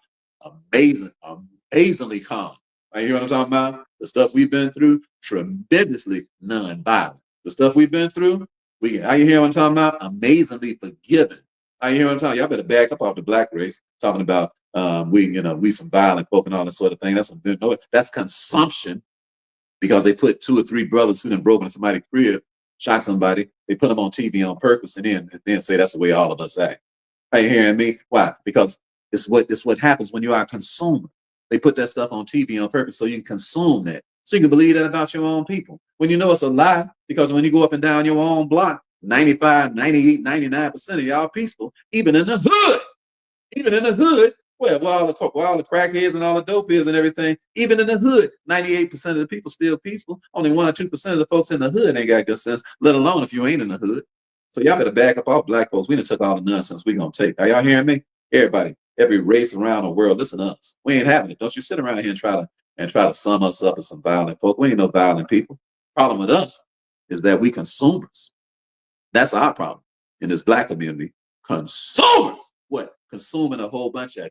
Amazingly calm. You hear what I'm talking about? The stuff we've been through, tremendously non-violent. The stuff we've been through, are you hear what I'm talking about? Amazingly forgiving. Are you hear what I'm talking about? Y'all better back up off the black race, talking about we some violent folk and all that sort of thing. That's consumption because they put 2 or 3 brothers who done broken into somebody's crib, shot somebody, they put them on TV on purpose and then say that's the way all of us act. Are you hearing me? Why? Because it's what happens when you are a consumer. They put that stuff on TV on purpose so you can consume that. So you can believe that about your own people. When you know it's a lie, because when you go up and down your own block, 95, 98, 99% of y'all peaceful, even in the hood. Even in the hood, where all the crackheads and all the dope is and everything, even in the hood, 98% of the people still peaceful. Only 1 or 2% of the folks in the hood ain't got good sense, let alone if you ain't in the hood. So y'all better back up off black folks. We done took all the nonsense we gonna take. Are y'all hearing me? Everybody, every race around the world, listen to us. We ain't having it. Don't you sit around here and try to sum us up as some violent folk. We ain't no violent people. Problem with us is that we consumers. That's our problem in this black community. Consumers. What? Consuming a whole bunch of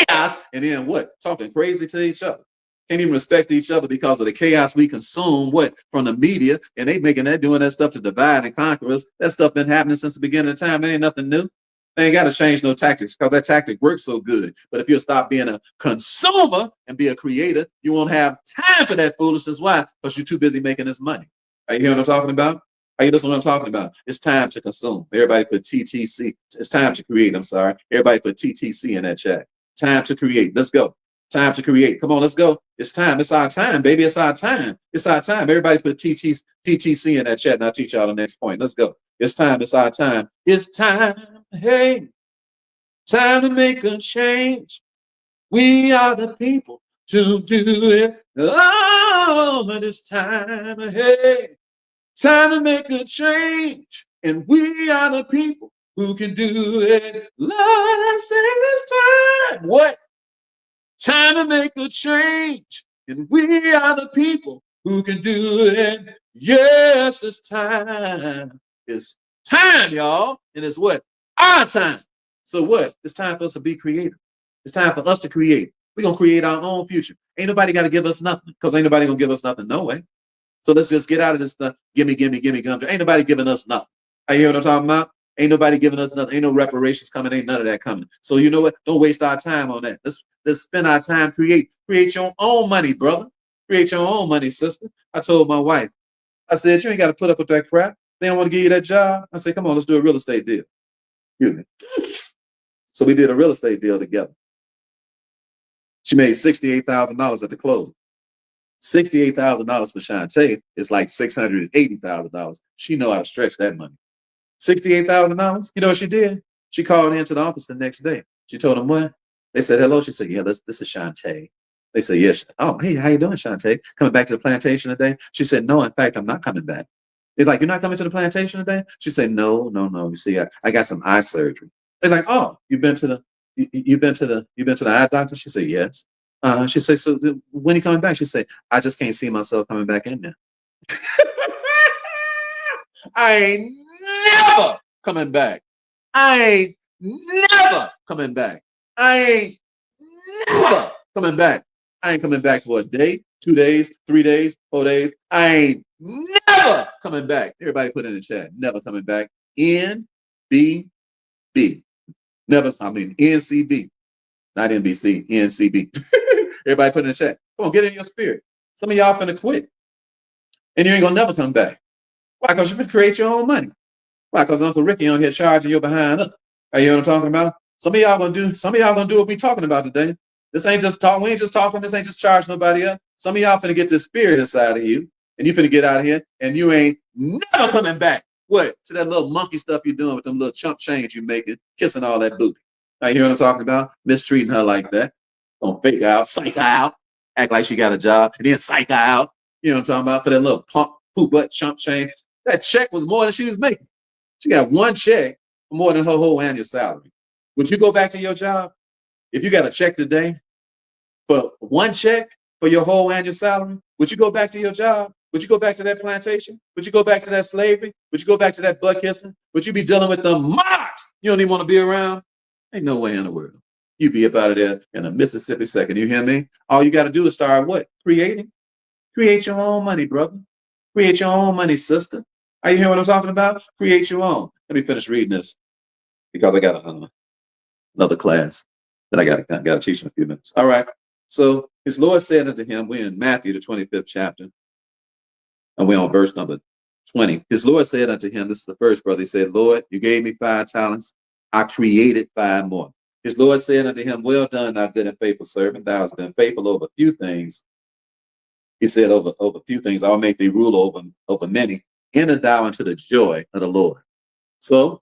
chaos and then what? Talking crazy to each other. Can't even respect each other because of the chaos we consume, what? From the media, and they doing that stuff to divide and conquer us. That stuff been happening since the beginning of time. It ain't nothing new. They ain't got to change no tactics because that tactic works so good. But if you'll stop being a consumer and be a creator, you won't have time for that foolishness. Why? Because you're too busy making this money. Are you hearing what I'm talking about? Are you listening to what I'm talking about? It's time to consume. Everybody put TTC. It's time to create. I'm sorry. Everybody put TTC in that chat. Time to create. Let's go. Time to create. Come on, let's go. It's time. It's our time, baby. It's our time. It's our time. Everybody put TTC in that chat, and I'll teach y'all the next point. Let's go. It's time. It's our time. It's time. Hey, time to make a change. We are the people to do it. Oh, but it's time. Hey, time to make a change. And we are the people who can do it. Lord, I say this time. What? Time to make a change. And we are the people who can do it. Yes, it's time. It's time, y'all. And it's what? Our time. So what? It's time for us to be creative. It's time for us to create. We're going to create our own future. Ain't nobody got to give us nothing because ain't nobody going to give us nothing no way. So let's just get out of this stuff. Gimme, gum. Ain't nobody giving us nothing. I hear what I'm talking about? Ain't nobody giving us nothing. Ain't no reparations coming. Ain't none of that coming. So you know what? Don't waste our time on that. Let's spend our time. Create your own money, brother. Create your own money, sister. I told my wife, I said, you ain't got to put up with that crap. They don't want to give you that job. I said, come on, let's do a real estate deal. Excuse me. So we did a real estate deal together. She made $68,000 at the closing. $68,000 for Shantae is like $680,000. She know how to stretch that money. $68,000. You know what she did? She called into the office the next day. She told them what? They said hello. She said, yeah, this is Shantae. They said, yes. Oh, hey, how you doing, Shantae? Coming back to the plantation today? She said, no, in fact, I'm not coming back. They're like, you're not coming to the plantation today? She said, no, no, no. You see, I got some eye surgery. They're like, oh, you've been to the eye doctor? She said, yes. She said, so when are you coming back? She said, I just can't see myself coming back in there. I ain't never coming back. I ain't never coming back. I ain't never coming back. I ain't coming back for a day, 2 days, 3 days, 4 days. I ain't never coming back. Everybody put in the chat. Never coming back. NBB. Never, I mean, NCB. Not NBC, NCB. Everybody put in the chat. Come on, get in your spirit. Some of y'all finna quit. And you ain't gonna never come back. Why? Because you can create your own money. Why? Because Uncle Ricky on here charging you behind up. You know what I'm talking about? Some of y'all gonna do what we talking about today. This ain't just talk. We ain't just talking. This ain't just charging nobody up. Some of y'all finna get this spirit inside of you, and you finna get out of here, and you ain't never coming back. What? To that little monkey stuff you're doing with them little chump change you making, kissing all that booty. You hear what I'm talking about? Mistreating her like that. Gonna fake her out, psych her out, act like she got a job, and then psych her out. You know what I'm talking about? For that little punk, poo butt chump change. That check was more than she was making. She got one check for more than her whole annual salary. Would you go back to your job if you got a check today for one check for your whole annual salary? Would you go back to your job? Would you go back to that plantation? Would you go back to that slavery? Would you go back to that butt kissing? Would you be dealing with the monarchs you don't even want to be around? Ain't no way in the world. You be up out of there in a Mississippi second. You hear me? All you got to do is start what? Creating. Create your own money, brother. Create your own money, sister. Are you hearing what I'm talking about? Create your own. Let me finish reading this because I got another class that I got to teach in a few minutes. All right. So his Lord said unto him, we're in Matthew, the 25th chapter, and we're on verse number 20. His Lord said unto him, this is the first brother. He said, Lord, you gave me 5 talents. I created 5 more. His Lord said unto him, well done, thou good and faithful servant. Thou hast been faithful over a few things. He said, over few things, I'll make thee rule over many. Enter thou into the joy of the Lord. So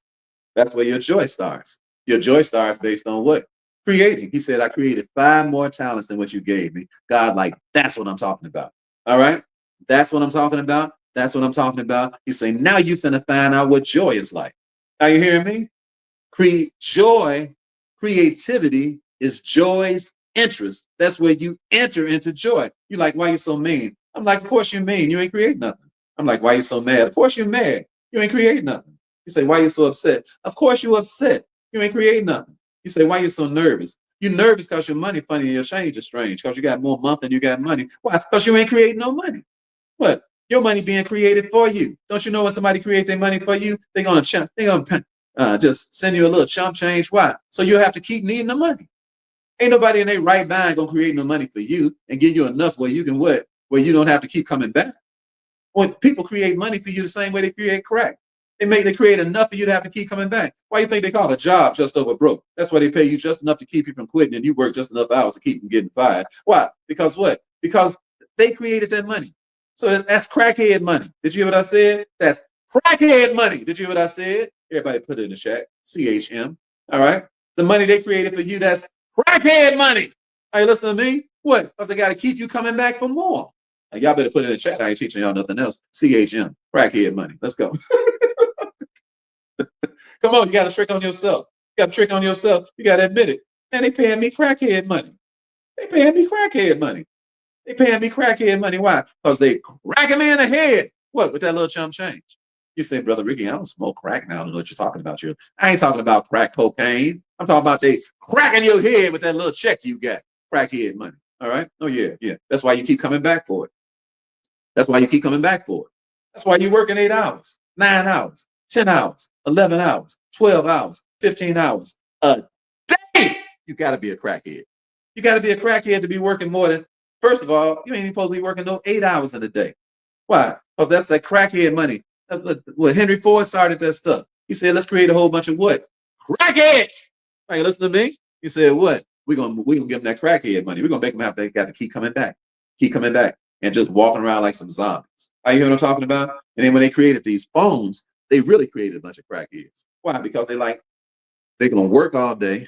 that's where your joy starts. Your joy starts based on what? Creating. He said, I created 5 more talents than what you gave me. God, like, that's what I'm talking about. All right? That's what I'm talking about. That's what I'm talking about. He's saying, now you finna find out what joy is like. Are you hearing me? Joy, creativity is joy's interest. That's where you enter into joy. You're like, why you so mean? I'm like, of course you're mean. You ain't create nothing. I'm like, why you so mad? Of course you're mad. You ain't create nothing. You say, why you so upset? Of course you upset. You ain't create nothing. You say, why you so nervous? You're nervous because your money funny and your change is strange because you got more month than you got money. Why? Because you ain't creating no money. What? Your money being created for you. Don't you know when somebody create their money for you, they're gonna just send you a little chump change. Why? So you have to keep needing the money. Ain't nobody in their right mind gonna create no money for you and give you enough where you can what? Where you don't have to keep coming back. When people create money for you the same way they create crack. They create enough for you to have to keep coming back. Why you think they call a job just over broke? That's why they pay you just enough to keep you from quitting and you work just enough hours to keep from getting fired. Why? Because what? Because they created that money. So that's crackhead money. Did you hear what I said? That's crackhead money. Did you hear what I said? Everybody put it in the chat. CHM. All right. The money they created for you, that's crackhead money. Are you listening to me? What? Because they got to keep you coming back for more. Now, y'all better put it in the chat. I ain't teaching y'all nothing else. CHM. Crackhead money. Let's go. Come on. You got to trick on yourself. You got to trick on yourself. You got to admit it. Man, they paying me crackhead money. They paying me crackhead money. They paying me crackhead money. Why? Because they cracking me in the head. What? With that little chump change. You say, Brother Ricky, I don't smoke crack now. I don't know what you're talking about. I ain't talking about crack cocaine. I'm talking about they cracking your head with that little check you got. Crackhead money. All right? Oh, yeah, yeah. That's why you keep coming back for it. That's why you keep coming back for it. That's why you're working 8 hours, 9 hours, 10 hours, 11 hours, 12 hours, 15 hours a day. You got to be a crackhead. You got to be a crackhead to be working more than, first of all, you ain't even supposed to be working no 8 hours in a day. Why? Because that's that crackhead money. Well, Henry Ford started that stuff. He said, let's create a whole bunch of what? Crackheads. Are you listening to me? He said, what? We're gonna give them that crackhead money. We're gonna make them have they got to keep coming back, and just walking around like some zombies. Are you hearing what I'm talking about? And then when they created these phones, they really created a bunch of crackheads. Why? Because they're gonna work all day,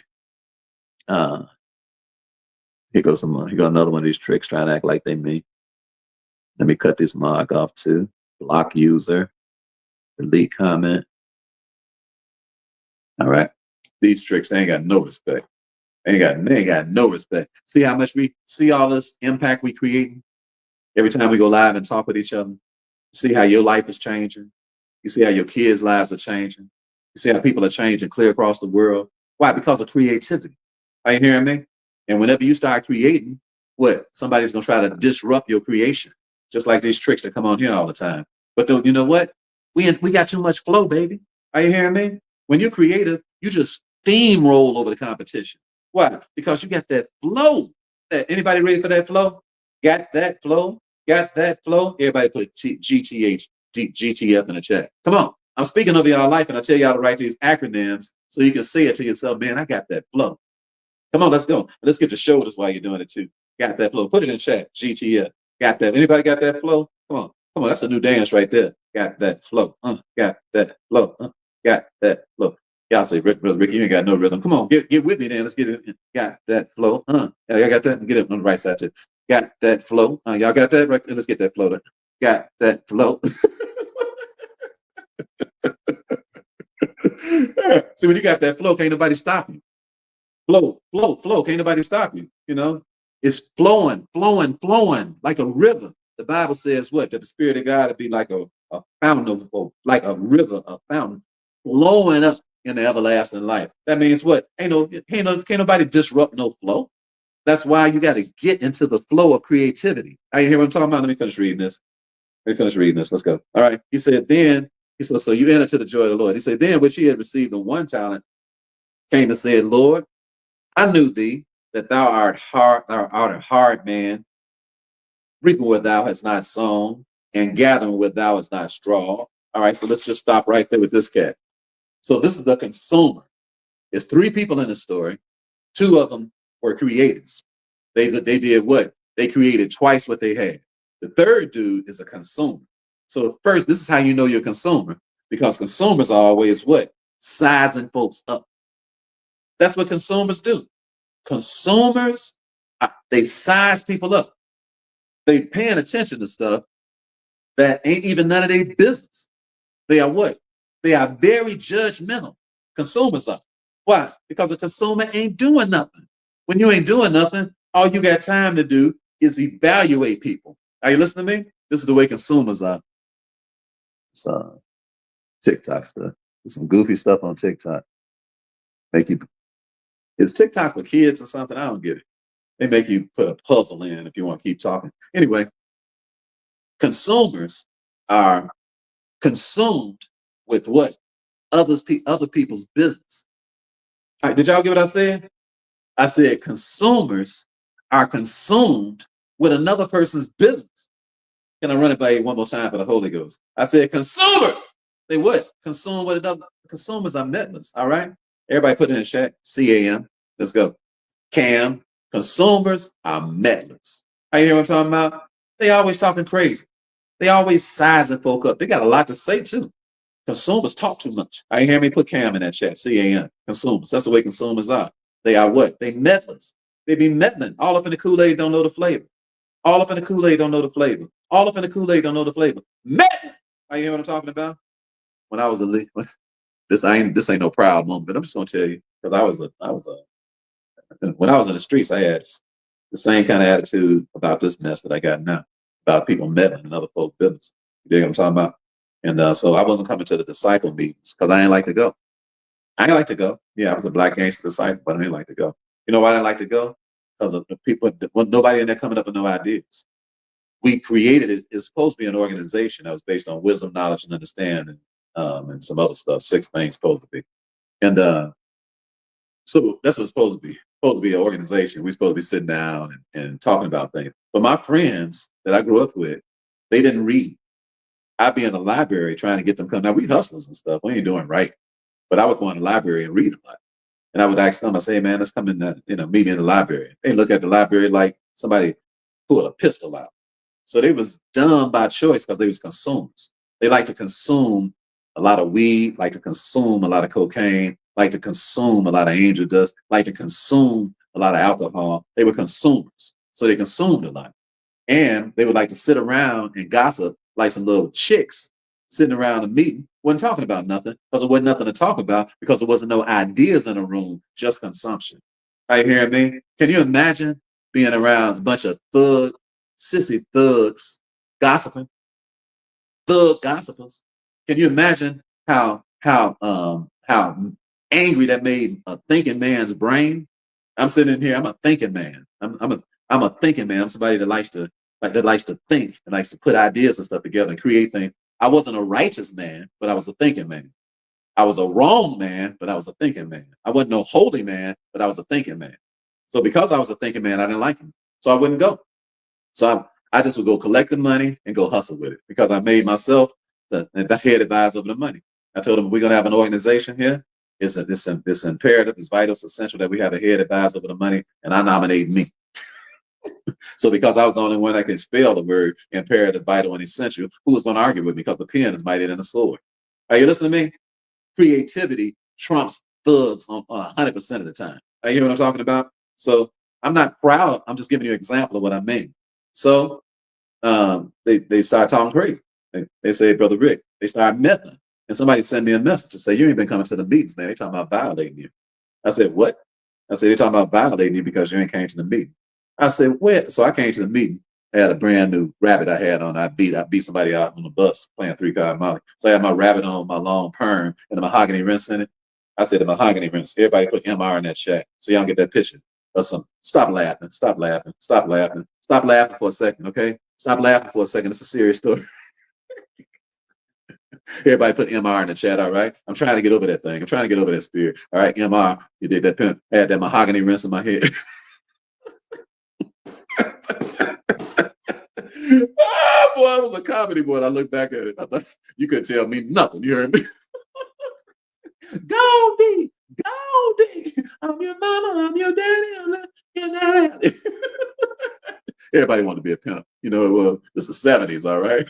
Uh, here goes another one of these tricks trying to act like they me. Let me cut this mark off too. Block user, delete comment. All right. These tricks, they ain't got no respect. They ain't got no respect. See how much we see all this impact we creating every time we go live and talk with each other. See how your life is changing. You see how your kids' lives are changing. You see how people are changing clear across the world. Why? Because of creativity. Are you hearing me? And whenever you start creating, what? Somebody's gonna try to disrupt your creation, just like these tricks that come on here all the time. But those, you know what? We got too much flow, baby. Are you hearing me? When you're creative, you just steamroll over the competition. Why? Because you got that flow. Anybody ready for that flow? Got that flow? Got that flow? Everybody put GTF in the chat. Come on. I'm speaking of y'all life, and I tell y'all to write these acronyms so you can say it to yourself, man, I got that flow. Come on, let's go. Let's get your shoulders while you're doing it too. Got that flow. Put it in chat. GTF. Got that. Anybody got that flow? Come on. Come on. That's a new dance right there. Got that flow. Got that flow. Got that flow. Y'all say, Brother Ricky, you ain't got no rhythm. Come on, get with me then. Let's get it. Got that flow. Yeah, y'all got that? Get it on the right side too. Got that flow. Y'all got that? Right. Let's get that flow. Got that flow. See, when you got that flow, can't nobody stop you. Flow, flow, flow. Can't nobody stop you. You know, it's flowing, flowing, flowing like a river. The Bible says what? That the Spirit of God would be like a fountain of, like a river, a fountain flowing up in the everlasting life. That means what? Can't nobody disrupt no flow. That's why you got to get into the flow of creativity. Are you hear what I'm talking about? Let me finish reading this. Let's go. All right. He said, so you enter to the joy of the Lord. He said, then which he had received the one talent came and said, Lord, I knew thee that thou art a hard man, reaping where thou hast not sown, and gathering where thou hast not straw. All right, so let's just stop right there with this cat. So this is the consumer. There's three people in the story. Two of them were creators. They did what? They created twice what they had. The third dude is a consumer. So first, this is how you know you're a consumer, because consumers are always what? Sizing folks up. That's what consumers do. Consumers, they size people up. They paying attention to stuff that ain't even none of their business. They are what? They are very judgmental. Consumers are. Why? Because a consumer ain't doing nothing. When you ain't doing nothing, all you got time to do is evaluate people. Are you listening to me? This is the way consumers are. It's TikTok stuff. There's some goofy stuff on TikTok. Is TikTok for kids or something? I don't get it. They make you put a puzzle in if you want to keep talking. Anyway, consumers are consumed with what? Other people's business. All right, did y'all get what I said? I said consumers are consumed with another person's business. Can I run it by you one more time for the Holy Ghost? I said consumers. They would consume with another. Consumers are meddlers. All right. Everybody put it in the chat. CAM. Let's go. Cam. Consumers are meddlers. You hear what I'm talking about? They always talking crazy. They always sizing folk up. They got a lot to say too. Consumers talk too much. You hear me? Put Cam in that chat. CAM. Consumers. That's the way consumers are. They are what? They meddlers. They be meddling. All up in the Kool-Aid, don't know the flavor. All up in the Kool-Aid, don't know the flavor. All up in the Kool-Aid, don't know the flavor. Meddling. You hear what I'm talking about? When I was this ain't no proud moment, but I'm just gonna tell you, because when I was in the streets, I had the same kind of attitude about this mess that I got now, about people meddling in other folks' business. You dig what I'm talking about? And so I wasn't coming to the disciple meetings because I ain't like to go. I ain't like to go. Yeah, I was a black gangster disciple, but I ain't like to go. You know why I didn't like to go? Because of the people, nobody in there coming up with no ideas. We created it. It's supposed to be an organization that was based on wisdom, knowledge, and understanding, and some other stuff. 6 things supposed to be. And so that's what it's supposed to be. Supposed to be an organization. We're supposed to be sitting down and talking about things. But my friends that I grew up with, they didn't read. I'd be in the library trying to get them come. Now we hustlers and stuff. We ain't doing right. But I would go in the library and read a lot. And I would ask them, I say, hey, man, let's come in meet me in the library. They look at the library like somebody pulled a pistol out. So they was dumb by choice because they was consumers. They like to consume a lot of weed, like to consume a lot of cocaine, like to consume a lot of angel dust, like to consume a lot of alcohol. They were consumers. So they consumed a lot. And they would like to sit around and gossip like some little chicks sitting around a meeting, wasn't talking about nothing because there wasn't nothing to talk about because there wasn't no ideas in the room, just consumption. Are you hearing me? Can you imagine being around a bunch of sissy thugs gossiping, thug gossipers? Can you imagine how angry that made a thinking man's brain? I'm sitting in here. I'm a thinking man. I'm a thinking man. I'm somebody that likes to think and likes to put ideas and stuff together and create things. I wasn't a righteous man, but I was a thinking man. I was a wrong man, but I was a thinking man. I wasn't no holy man, but I was a thinking man. So because I was a thinking man, I didn't like him. So I wouldn't go. So I just would go collect the money and go hustle with it because I made myself the head advisor of the money. I told them we're going to have an organization here. It's imperative, it's vital, it's essential that we have a head advisor over the money, and I nominate me. So because I was the only one that could spell the word imperative, vital, and essential, who was going to argue with me because the pen is mightier than a sword? Are you listening to me? Creativity trumps thugs on 100% of the time. Are you hear what I'm talking about? So I'm not proud. I'm just giving you an example of what I mean. So they started talking crazy. They say, Brother Rick, they started meddling. And somebody sent me a message to say, you ain't been coming to the meetings, man. They talking about violating you. I said, what? I said, they're talking about violating you because you ain't came to the meeting. I said, where? So I came to the meeting. I had a brand new rabbit I had on. I beat somebody out on the bus playing 3-card Molly. So I had my rabbit on, my long perm, and the mahogany rinse in it. I said the mahogany rinse. Everybody put MR in that chat so y'all get that picture of some. Stop laughing. Stop laughing. Stop laughing. Stop laughing for a second, okay? Stop laughing for a second. It's a serious story. Everybody put MR in the chat, all right? I'm trying to get over that thing. I'm trying to get over that spirit. All right, MR, you did that pen. I had that mahogany rinse in my head. Oh, boy, I was a comedy boy. I look back at it. I thought you couldn't tell me nothing. You heard me? Goldie, Goldie, I'm your mama, I'm your daddy, I'm your daddy. Everybody wanted to be a pimp. You know, it was it's the 70s, all right?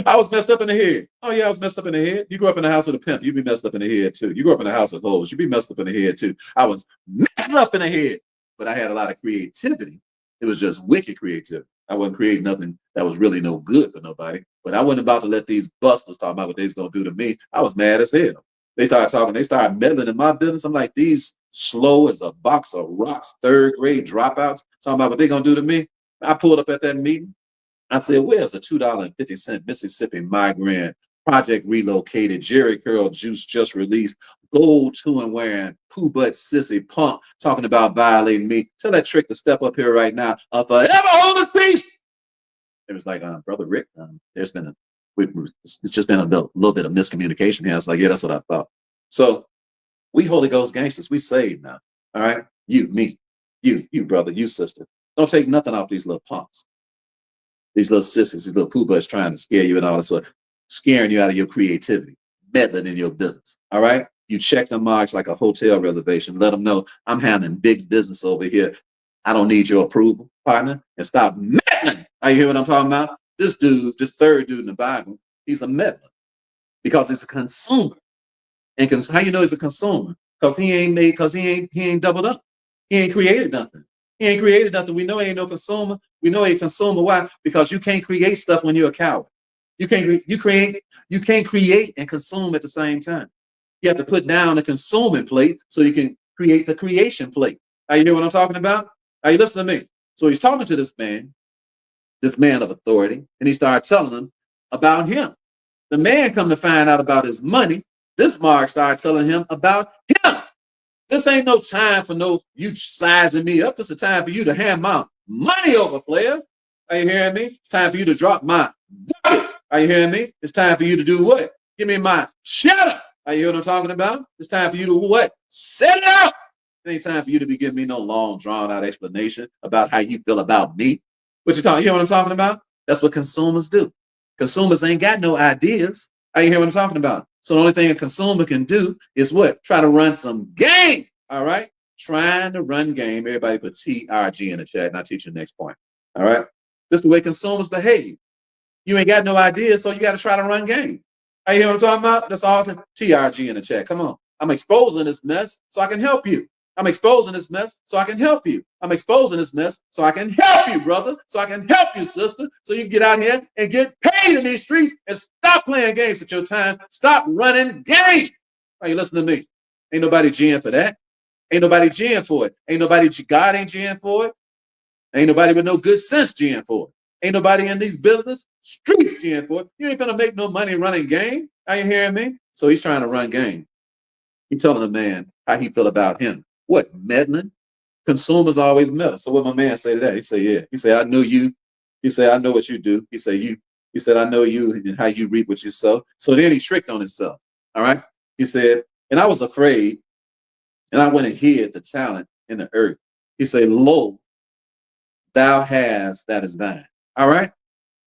I was messed up in the head. Oh, yeah, I was messed up in the head. You grew up in a house with a pimp, you'd be messed up in the head, too. You grew up in a house with hoes, you'd be messed up in the head, too. I was messed up in the head, but I had a lot of creativity. It was just wicked creativity. I wasn't creating nothing that was really no good for nobody. But I wasn't about to let these busters talk about what they was going to do to me. I was mad as hell. They started talking. They started meddling in my business. I'm like, these slow as a box of rocks, third grade dropouts, talking about what they going to do to me. I pulled up at that meeting. I said, where's the $2.50 Mississippi migrant project relocated, Jerry Curl juice just released, gold 2 and wearing, poo butt sissy punk talking about violating me. Tell that trick to step up here right now. Forever hold this peace. It was like, Brother Rick, it's just been a little bit of miscommunication here. I was like, yeah, that's what I thought. So we Holy Ghost gangsters, we saved now. All right. You, me, you brother, you sister. Don't take nothing off these little punks. These little sissies, these little poo butts trying to scare you and all this stuff, scaring you out of your creativity, meddling in your business. All right. You check the marks like a hotel reservation. Let them know I'm handling big business over here. I don't need your approval, partner. And stop meddling. You hear what I'm talking about? This dude, this third dude in the Bible, he's a meddler because he's a consumer. And how you know he's a consumer? Because he ain't doubled up. He ain't created nothing. He ain't created nothing. We know he ain't no consumer. We know he ain't a consumer. Why? Because you can't create stuff when you're a coward. You can't create and consume at the same time. You have to put down the consuming plate so you can create the creation plate. You hear what I'm talking about? Are you listening to me? So he's talking to this man of authority, and he started telling him about him. The man come to find out about his money. This Mark started telling him about him. This ain't no time for you sizing me up. This is a time for you to hand my money over, player. Are you hearing me? It's time for you to drop my buckets. Are you hearing me? It's time for you to do what? Give me my shut up. Are you hear what I'm talking about? It's time for you to what? Set it up. It ain't time for you to be giving me no long, drawn-out explanation about how you feel about me. What you talking? You hear what I'm talking about? That's what consumers do. Consumers ain't got no ideas. You hear what I'm talking about? So the only thing a consumer can do is what? Try to run some game. All right? Trying to run game. Everybody put TRG in the chat, and I'll teach you the next point. All right? This is the way consumers behave. You ain't got no ideas, so you got to try to run game. You hear what I'm talking about? That's all the TRG in the chat. Come on. I'm exposing this mess so I can help you. I'm exposing this mess so I can help you. I'm exposing this mess so I can help you, brother, so I can help you, sister, so you can get out here and get paid in these streets and stop playing games with your time. Stop running game. Are you listening to me? Ain't nobody geeing for that. Ain't nobody geeing for it. Ain't nobody, God ain't geeing for it. Ain't nobody with no good sense geeing for it. Ain't nobody in these business streets geeing for it. You ain't gonna make no money running game. Are you hearing me? So he's trying to run game. He's telling the man how he feel about him. What, meddling? Consumers always meddle. So what my man say to that? He say, yeah. He say, I know you. He said, I know what you do. He said, He said, I know you and how you reap what you sow. So then he tricked on himself. All right. He said, and I was afraid, and I went and hid the talent in the earth. He said, lo, thou hast that is thine. All right.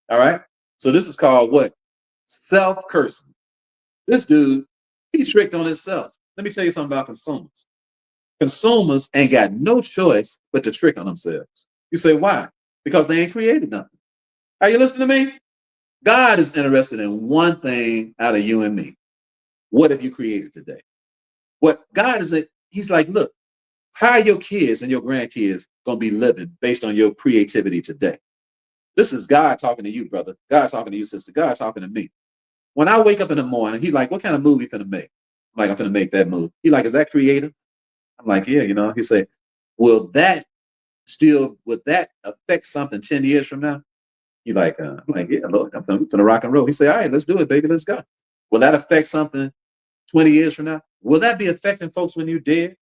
All right. So this is called what? Self-cursing. This dude, he tricked on himself. Let me tell you something about consumers. Consumers ain't got no choice but to trick on themselves. You say, why? Because they ain't created nothing. Are you listening to me? God is interested in one thing out of you and me. What have you created today? What God is, he's like, look, how are your kids and your grandkids going to be living based on your creativity today? This is God talking to you, brother. God talking to you, sister. God talking to me. When I wake up in the morning, he's like, what kind of movie you finna make? I'm like, I'm finna make that movie. He's like, is that creative? I'm like, yeah, He said, would that affect something 10 years from now? He's like, I'm like, yeah, look, I'm finna rock and roll. He said, all right, let's do it, baby. Let's go. Will that affect something 20 years from now? Will that be affecting folks when you're dead?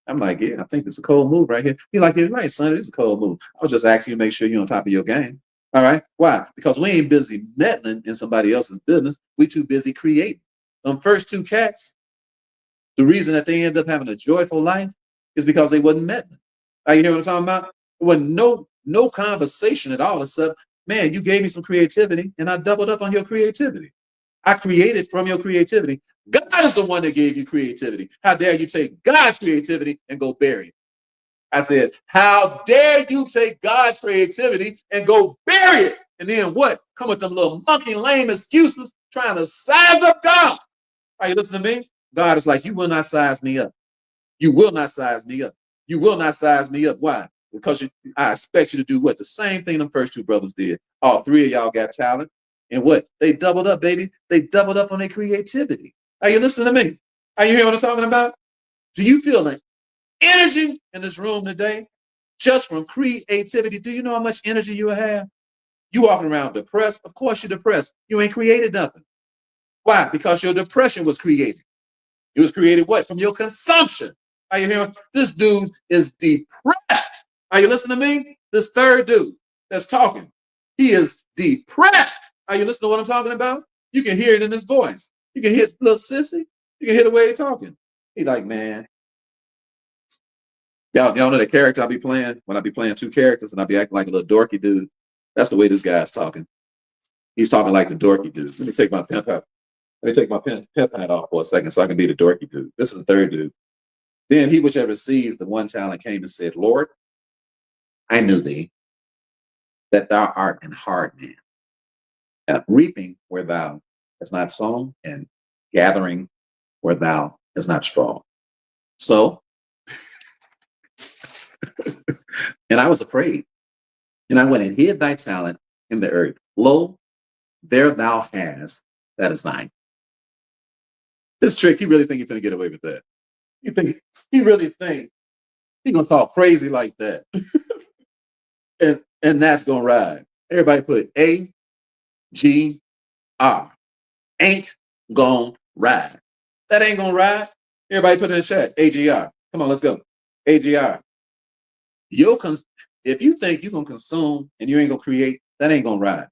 I'm like, yeah, I think it's a cold move right here. He's like, you're right, son. It's a cold move. I was just asking you to make sure you're on top of your game. All right. Why? Because we ain't busy meddling in somebody else's business. We too busy creating. Them first two cats, the reason that they end up having a joyful life is because they wasn't meddling. Are you hearing what I'm talking about? There wasn't no conversation at all except, man, you gave me some creativity and I doubled up on your creativity. I created from your creativity. God is the one that gave you creativity. How dare you take God's creativity and go bury it? I said, how dare you take God's creativity and go bury it? And then what? Come with them little monkey lame excuses trying to size up God. Are you listening to me? God is like, you will not size me up. You will not size me up. You will not size me up. Why? Because I expect you to do what? The same thing them first two brothers did. All three of y'all got talent. And what? They doubled up, baby. They doubled up on their creativity. Are you listening to me? Are you hearing what I'm talking about? Do you feel like energy in this room today just from creativity? Do you know how much energy you have? You walking around depressed? Of course you're depressed. You ain't created nothing. Why? Because your depression was created. It was created what? From your consumption. Are you hearing? This dude is depressed. Are you listening to me? This third dude that's talking, he is depressed. Are you listening to what I'm talking about? You can hear it in his voice. You can hear little sissy. You can hear the way he's talking. He's like, man, y'all know the character I be playing when I be playing two characters and I be acting like a little dorky dude. That's the way this guy's talking. He's talking like the dorky dude. Let me take my pimp hat. Let me take my pimp hat off for a second so I can be the dorky dude. This is the third dude. Then he which had received the one talent came and said, Lord, I knew thee, that thou art an hard man, reaping where thou hast not sown, and gathering where thou hast not strawed. So, and I was afraid, and I went and hid thy talent in the earth. Lo, there thou hast, that is thine. This trick, he really think he's gonna get away with that. He really think he gonna talk crazy like that. and that's gonna ride. Everybody put AGR. Ain't gonna ride. That ain't gonna ride. Everybody put it in the chat. AGR. Come on, let's go. AGR. If you think you're gonna consume and you ain't gonna create, that ain't gonna ride.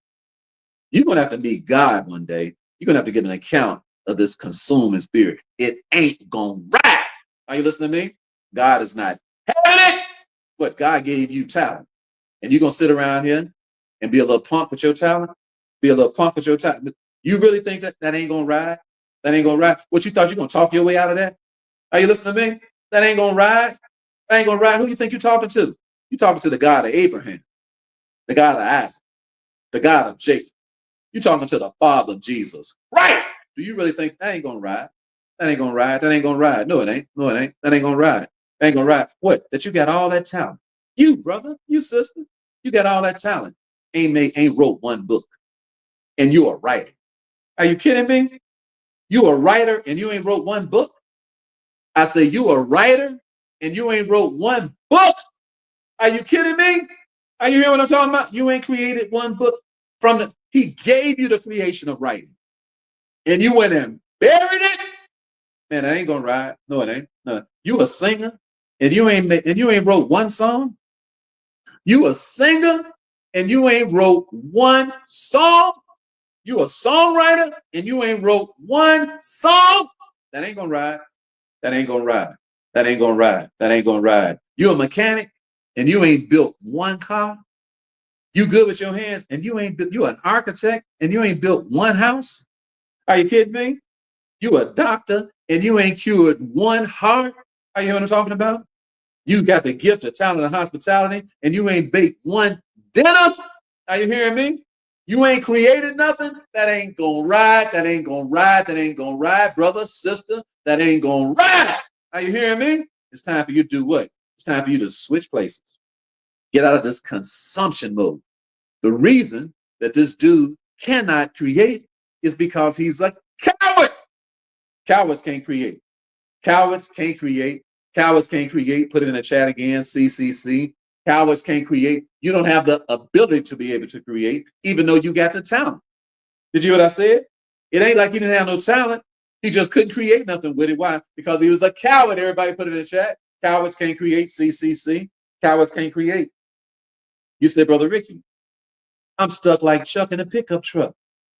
You're gonna have to meet God one day. You're gonna have to give an account of this consuming spirit. It ain't gonna ride. Are you listening to me? God is not having it, but God gave you talent. And you're gonna sit around here and be a little punk with your talent? Be a little punk with your talent. You really think that ain't gonna ride? That ain't gonna ride? What, you thought you're gonna talk your way out of that? Are you listening to me? That ain't gonna ride. That ain't gonna ride. Who you think you're talking to? You're talking to the God of Abraham, the God of Isaac, the God of Jacob. You're talking to the Father of Jesus Christ. Do you really think that ain't gonna ride? That ain't gonna ride. That ain't gonna ride. No, it ain't. No, it ain't. That ain't gonna ride. Ain't gonna ride. What? That you got all that talent. You, brother, you sister, you got all that talent. Ain't wrote one book. And you a writer. Are you kidding me? You a writer and you ain't wrote one book. I say you a writer and you ain't wrote one book. Are you kidding me? Are you hearing what I'm talking about? You ain't created one book he gave you the creation of writing. And you went and buried it. Man, that ain't gonna ride. No, it ain't. No. You a singer and you ain't wrote one song. You a singer and you ain't wrote one song. You a songwriter and you ain't wrote one song. That ain't gonna ride. That ain't gonna ride. That ain't gonna ride. That ain't gonna ride. You a mechanic and you ain't built one car. You good with your hands and you an architect and you ain't built one house. Are you kidding me? You a doctor and you ain't cured one heart. Are you know what I'm talking about? You got the gift of talent and hospitality and you ain't baked one dinner. Are you hearing me? You ain't created nothing. That ain't gonna ride. That ain't gonna ride. That ain't gonna ride, brother, sister. That ain't gonna ride. Are you hearing me? It's time for you to do what? It's time for you to switch places. Get out of this consumption mode. The reason that this dude cannot create is because he's a coward. Cowards can't create. Cowards can't create. Cowards can't create. Put it in the chat again, CCC. Cowards can't create. You don't have the ability to be able to create, even though you got the talent. Did you hear what I said? It ain't like he didn't have no talent. He just couldn't create nothing with it. Why? Because he was a coward. Everybody put it in the chat. Cowards can't create, CCC. Cowards can't create. You said, Brother Ricky, I'm stuck like Chuck in a pickup truck.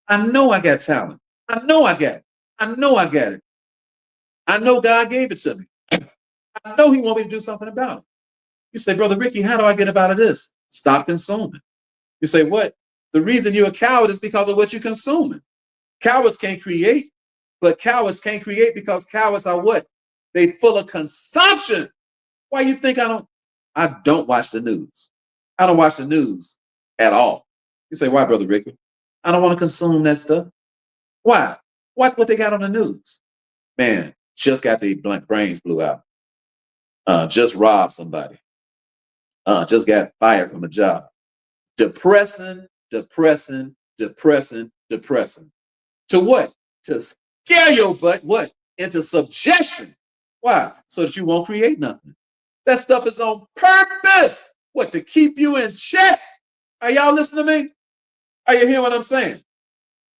I know I got talent. I know I got it. I know I got it. I know God gave it to me. I know he wants me to do something about it. You say, Brother Ricky, how do I get out of this? Stop consuming. You say, what? The reason you're a coward is because of what you're consuming. Cowards can't create, but cowards can't create because cowards are what? They full of consumption. Why you think I don't watch the news. I don't watch the news at all. You say, why, Brother Ricky? I don't want to consume that stuff. Why? Watch what they got on the news. Man, just got their brains blew out. Just robbed somebody. Just got fired from a job. Depressing, depressing, depressing, depressing. To what? To scare your butt, what? Into subjection. Why? So that you won't create nothing. That stuff is on purpose. What? To keep you in check. Are y'all listening to me? Are you hearing what I'm saying?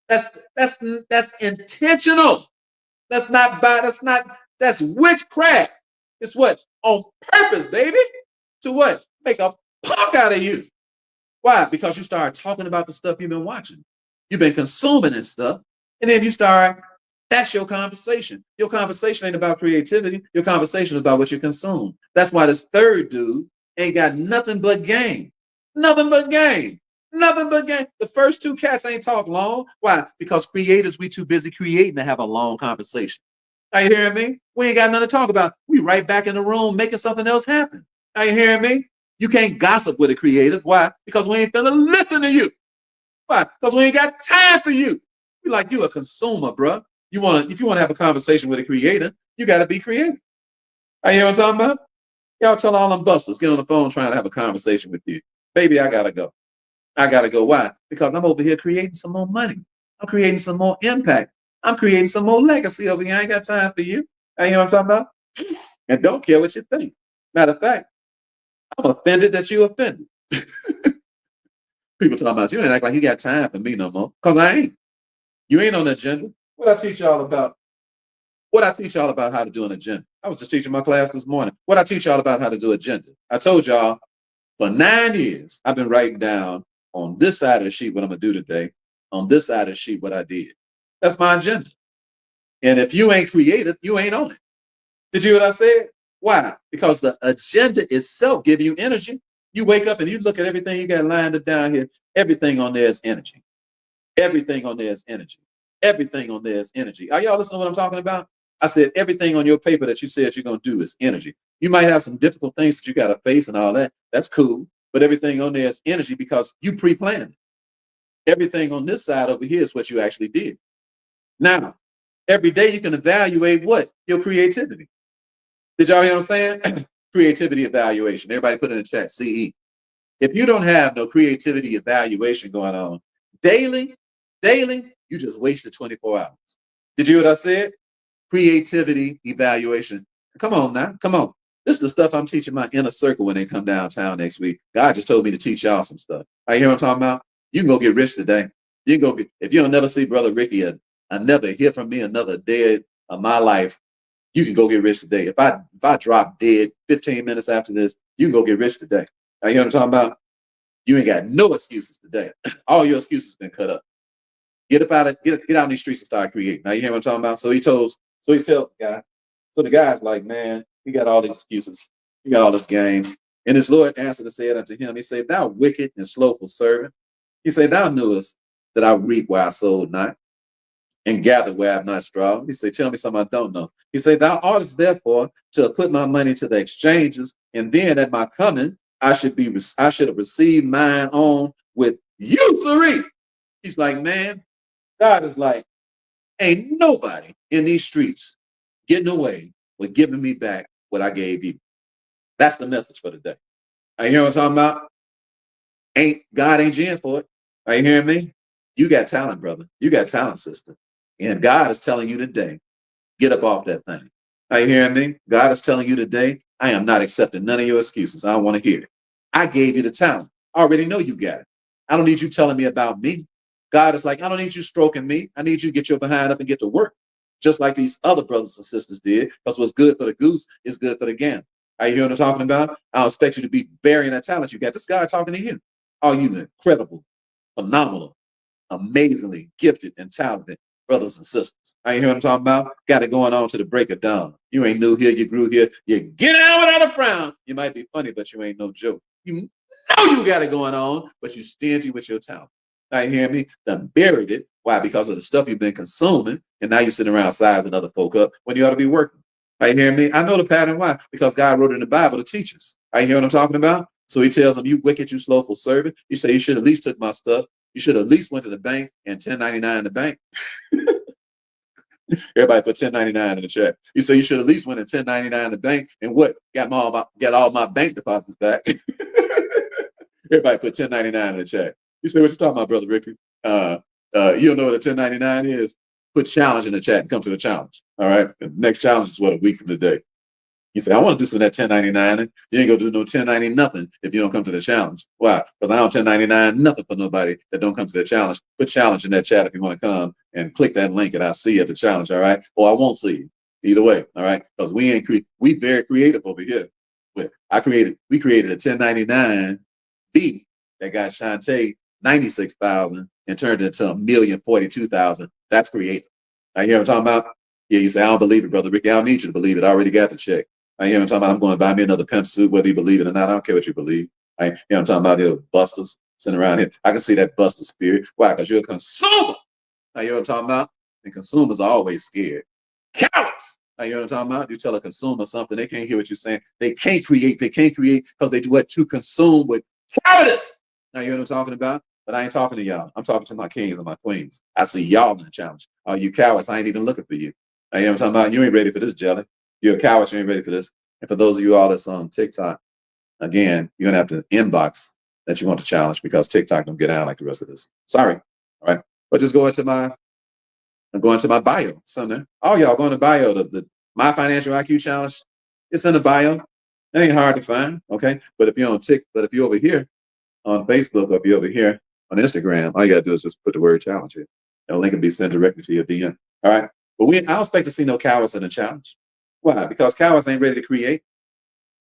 That's intentional. That's witchcraft. It's what? On purpose, baby. To what? Make a punk out of you. Why? Because you start talking about the stuff you've been watching. You've been consuming this stuff. And then that's your conversation. Your conversation ain't about creativity. Your conversation is about what you consume. That's why this third dude ain't got nothing but game. Nothing but game. Nothing but game. The first two cats ain't talk long. Why? Because creators, we too busy creating to have a long conversation. Are you hearing me? We ain't got nothing to talk about. We right back in the room making something else happen. Are you hearing me? You can't gossip with a creative. Why? Because we ain't finna listen to you. Why? Because we ain't got time for you. We like you a consumer, bro. If you want to have a conversation with a creator, you got to be creative. Are you hear what I'm talking about? Y'all tell all them busters, get on the phone trying to have a conversation with you. Baby, I gotta go. I gotta go. Why? Because I'm over here creating some more money. I'm creating some more impact. I'm creating some more legacy over here. I ain't got time for you. You know what I'm talking about? And don't care what you think. Matter of fact, I'm offended that you offended. People talking about you ain't act like you got time for me no more. Because I ain't. You ain't on the agenda. What I teach y'all about how to do an agenda. I was just teaching my class this morning. What I teach y'all about how to do agenda. I told y'all for 9 years, I've been writing down on this side of the sheet what I'm going to do today, on this side of the sheet what I did. That's my agenda. And if you ain't creative, you ain't on it. Did you hear what I said? Why? Because the agenda itself gives you energy. You wake up and you look at everything you got lined up down here. Everything on there is energy. Everything on there is energy. Everything on there is energy. Are y'all listening to what I'm talking about? I said everything on your paper that you said you're going to do is energy. You might have some difficult things that you got to face and all that. That's cool. But everything on there is energy because you pre-planned it. Everything on this side over here is what you actually did. Now, every day you can evaluate what? Your creativity. Did y'all hear what I'm saying? Creativity evaluation. Everybody put in the chat, CE. If you don't have no creativity evaluation going on daily, you just wasted 24 hours. Did you hear what I said? Creativity evaluation. Come on now. Come on. This is the stuff I'm teaching my inner circle when they come downtown next week. God just told me to teach y'all some stuff. You hear what I'm talking about? You can go get rich today. You can go get, if you don't never see Brother Ricky, I never hear from me another day of my life, you can go get rich today. If I drop dead 15 minutes after this, you can go get rich today. You hear what I'm talking about? You ain't got no excuses today. All your excuses been cut up. Get up out of get out in these streets and start creating. Now you hear what I'm talking about? So he tells the guy. So the guy's like, man, he got all these excuses. He got all this game. And his Lord answered and said unto him, he said, thou wicked and slothful servant. He said, thou knewest that I reap where I sowed not, and gather where I have not strawed. He said, tell me something I don't know. He said, thou oughtest therefore to put my money to the exchanges, and then at my coming, I should have received mine own with usury. He's like, man, God is like, ain't nobody in these streets getting away with giving me back what I gave you. That's the message for today. Are you hearing what I'm talking about? God ain't in for it. Are you hearing me? You got talent, brother. You got talent, sister. And God is telling you today, get up off that thing. Are you hearing me? God is telling you today, I am not accepting none of your excuses. I don't want to hear it. I gave you the talent. I already know you got it. I don't need you telling me about me. God is like, I don't need you stroking me. I need you to get your behind up and get to work. Just like these other brothers and sisters did, because what's good for the goose is good for the gander. Are you hearing what I'm talking about? I don't expect you to be burying that talent you got. This guy talking to you. Oh, you incredible, phenomenal, amazingly gifted and talented brothers and sisters. I ain't hear what I'm talking about. Got it going on to the break of dawn. You ain't new here, you grew here. You get out without a frown. You might be funny, but you ain't no joke. You know you got it going on, but you stingy with your talent. Now you hear me? Done buried it. Why? Because of the stuff you've been consuming, and now you're sitting around sizing other folk up when you ought to be working. Are you hearing me? I know the pattern. Why? Because God wrote it in the Bible to teach us. Are you hearing what I'm talking about? So he tells them, you wicked, you slothful servant. He said, you should at least took my stuff. You should at least went to the bank and 1099 in the bank. Everybody put 1099 in the chat. You say you should at least went in 1099 in the bank and what? Got all my bank deposits back. Everybody put 1099 in the chat. You say, what you talking about, Brother Ricky? You don't know what a 1099 is? Put challenge in the chat and come to the challenge. All right. The next challenge is what, a week from today. You say, I want to do some of that 1099. You ain't gonna do no 1090 nothing if you don't come to the challenge. Why? Because I don't 1099 nothing for nobody that don't come to the challenge. Put challenge in that chat if you want to come and click that link and I'll see you at the challenge. All right. Or I won't see you. Either way. All right. Because we very creative over here. But we created a 1099 B that got Shantae 96,000 and turned it into 1,042,000. That's creative. I hear what I'm talking about? Yeah, you say, I don't believe it, Brother Ricky. I don't need you to believe it. I already got the check. I hear what I'm talking about. I'm going to buy me another pimp suit, whether you believe it or not. I don't care what you believe. I hear what I'm talking about. Here, busters sitting around here. I can see that buster spirit. Why? Because you're a consumer. I hear what I'm talking about. And consumers are always scared. Cowards. I hear what I'm talking about. You tell a consumer something, they can't hear what you're saying. They can't create because they do what? To consume with cowardice. Now you know what I'm talking about? But I ain't talking to y'all. I'm talking to my kings and my queens. I see y'all in the challenge. Oh, you cowards, I ain't even looking for you. Now, you know what I'm talking about? You ain't ready for this, Jelly. You're a coward, you ain't ready for this. And for those of you all that's on TikTok, again, you're gonna have to inbox that you want to challenge because TikTok don't get out like the rest of this. Sorry. All right. But just go into my bio. Something. All y'all go into bio. The My Financial IQ Challenge. It's in the bio. It ain't hard to find. Okay. But if you're over here on Facebook, or if you're over here on Instagram, all you gotta do is just put the word challenge here. The link will be sent directly to your DM. All right. But I don't expect to see no cowards in the challenge. Why? Because cowards ain't ready to create.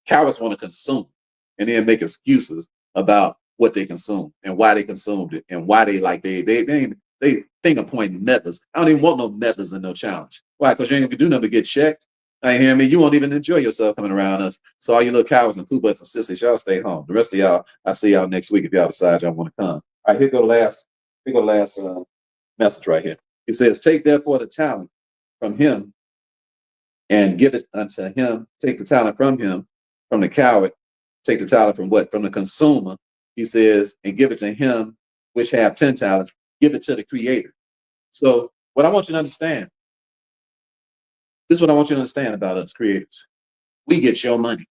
Cowards want to consume and then make excuses about what they consumed and why they consumed it and why they finger pointing methods. I don't even want no methods in no challenge. Why? Because you ain't gonna do nothing but get checked. I hear me. You won't even enjoy yourself coming around us. So all you little cowards and poo butts and sissies, y'all stay home. The rest of y'all, I'll see y'all next week if y'all decide y'all want to come. All right, here go the last message right here. It says, take therefore the talent from him and give it unto him. Take the talent from him, from the coward. Take the talent from what? From the consumer. He says, and give it to him which have 10 talents. Give it to the creator. So what I want you to understand, this is what I want you to understand about us creators. We get your money.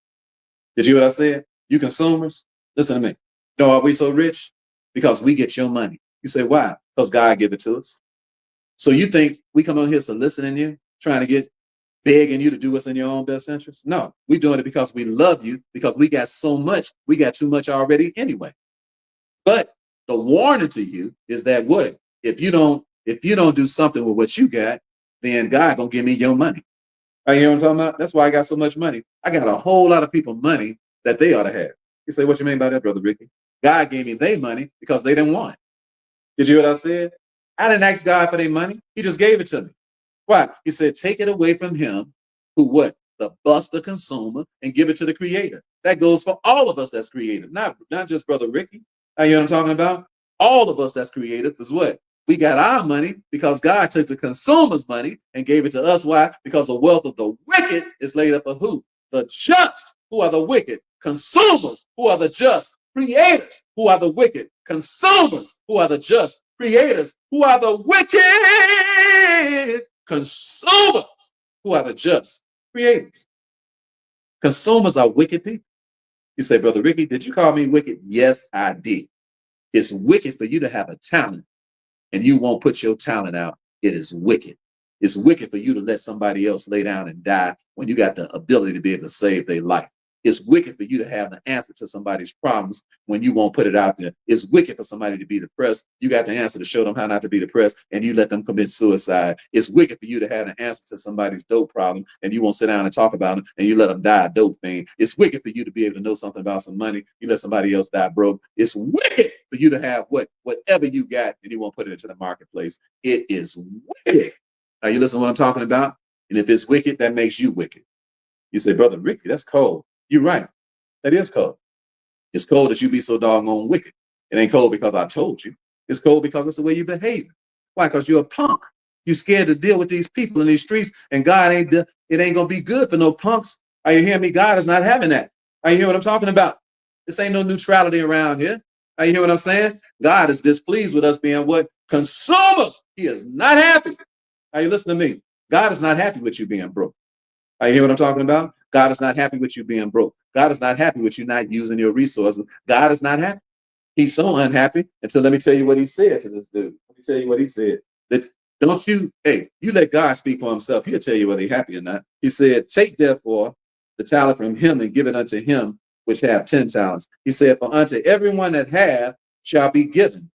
Did you hear what I said? You consumers, listen to me. You know why we so rich? Because we get your money. You say, why? Because God give it to us. So you think we come on here soliciting you, trying to get, begging you to do what's in your own best interest? No, we're doing it because we love you, because we got so much. We got too much already anyway. But the warning to you is that what? If you don't do something with what you got, then God gonna give me your money. You hear what I'm talking about? That's why I got so much money. I got a whole lot of people money that they ought to have. You say, what you mean by that, Brother Ricky? God gave me their money because they didn't want it. Did you hear what I said? I didn't ask God for their money. He just gave it to me. Why? He said, take it away from him who what? The buster consumer, and give it to the creator. That goes for all of us that's creative, not just Brother Ricky. You know what I'm talking about? All of us that's creative is what? We got our money because God took the consumer's money and gave it to us. Why? Because the wealth of the wicked is laid up for who? The just, who are the wicked. Consumers, who are the just. Creators, who are the wicked. Consumers, who are the just. Creators, who are the wicked. Consumers, who are the just. Creators. Consumers are wicked people. You say, Brother Ricky, did you call me wicked? Yes, I did. It's wicked for you to have a talent and you won't put your talent out. It is wicked. It's wicked for you to let somebody else lay down and die when you got the ability to be able to save their life. It's wicked for you to have the answer to somebody's problems when you won't put it out there. It's wicked for somebody to be depressed. You got the answer to show them how not to be depressed, and you let them commit suicide. It's wicked for you to have the answer to somebody's dope problem, and you won't sit down and talk about them, and you let them die a dope thing. It's wicked for you to be able to know something about some money. You let somebody else die broke. It's wicked for you to have whatever you got, and you won't put it into the marketplace. It is wicked. Now, you listen to what I'm talking about? And if it's wicked, that makes you wicked. You say, Brother Ricky, that's cold. You're right. That is cold. It's cold that you be so doggone wicked. It ain't cold because I told you. It's cold because it's the way you behave. Why? Because you're a punk. You're scared to deal with these people in these streets, and God it ain't gonna be good for no punks. Are you hearing me? God is not having that. Are you hearing what I'm talking about? This ain't no neutrality around here. Are you hearing what I'm saying? God is displeased with us being what? Consumers. He is not happy. Are you listening to me? God is not happy with you being broke. You hear what I'm talking about? God is not happy with you being broke. God is not happy with you not using your resources. God is not happy. He's so unhappy until let me tell you what he said to this dude. Let me tell you what he said. That don't you, hey, you let God speak for himself. He'll tell you whether he's happy or not. He said, take therefore the talent from him and give it unto him which have 10 talents. He said, for unto everyone that have shall be given,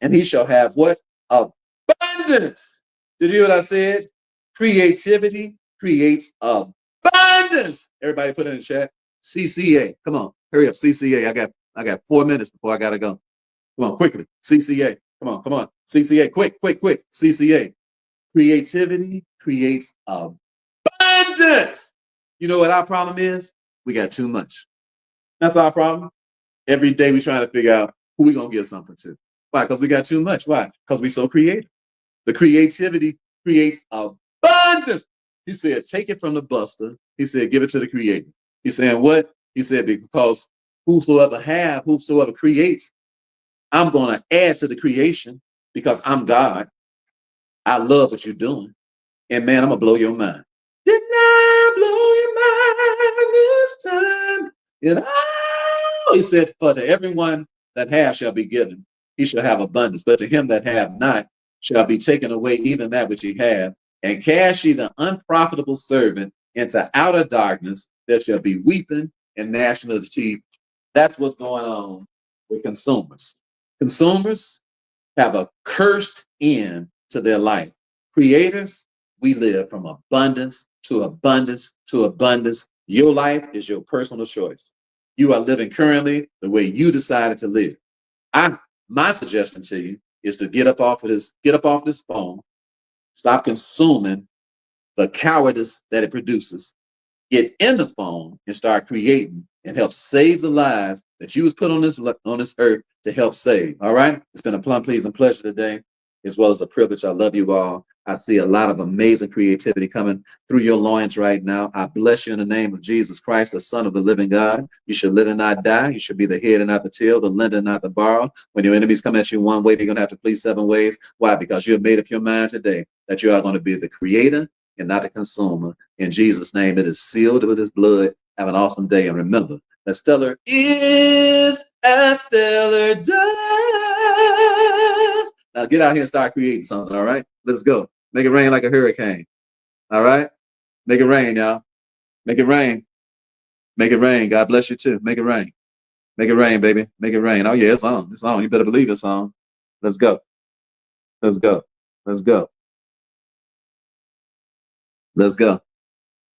and he shall have what? Abundance. Did you hear what I said? Creativity creates abundance. Everybody put it in the chat. CCA. Come on. Hurry up. CCA. I got 4 minutes before I gotta go. Come on, quickly. CCA. Come on. CCA. Quick. CCA. Creativity creates abundance. You know what our problem is? We got too much. That's our problem. Every day we trying to figure out who we gonna give something to. Why? Because we got too much. Why? Because we so creative. The creativity creates abundance. He said, take it from the buster. He said, give it to the creator. He's saying what? He said, because whosoever creates, I'm going to add to the creation because I'm God. I love what you're doing. And man, I'm going to blow your mind. Didn't I blow your mind this time? You know, he said, for to everyone that have shall be given, he shall have abundance. But to him that have not shall be taken away even that which he have. And cast ye the unprofitable servant into outer darkness. There shall be weeping and gnashing of teeth. That's what's going on with consumers. Consumers have a cursed end to their life. Creators, we live from abundance to abundance to abundance. Your life is your personal choice. You are living currently the way you decided to live. My suggestion to you is to get up off this phone, stop consuming the cowardice that it produces, get in the phone and start creating and help save the lives that you was put on this earth to help save. All right. It's been a plum pleasing pleasure today, as well as a privilege. I love you all. I see a lot of amazing creativity coming through your loins right now. I bless you in the name of Jesus Christ, the Son of the living God. You should live and not die. You should be the head and not the tail, the lender and not the borrower. When your enemies come at you one way, you're going to have to flee 7 ways. Why? Because you have made up your mind today that you are going to be the creator and not the consumer. In Jesus' name, it is sealed with his blood. Have an awesome day. And remember, that stellar is as stellar does. Now get out here and start creating something, all right? Let's go. Make it rain like a hurricane. All right? Make it rain, y'all. Make it rain. Make it rain. God bless you too. Make it rain. Make it rain, baby. Make it rain. Oh yeah, it's on. It's on. You better believe it's on. Let's go. Let's go. Let's go. Let's go.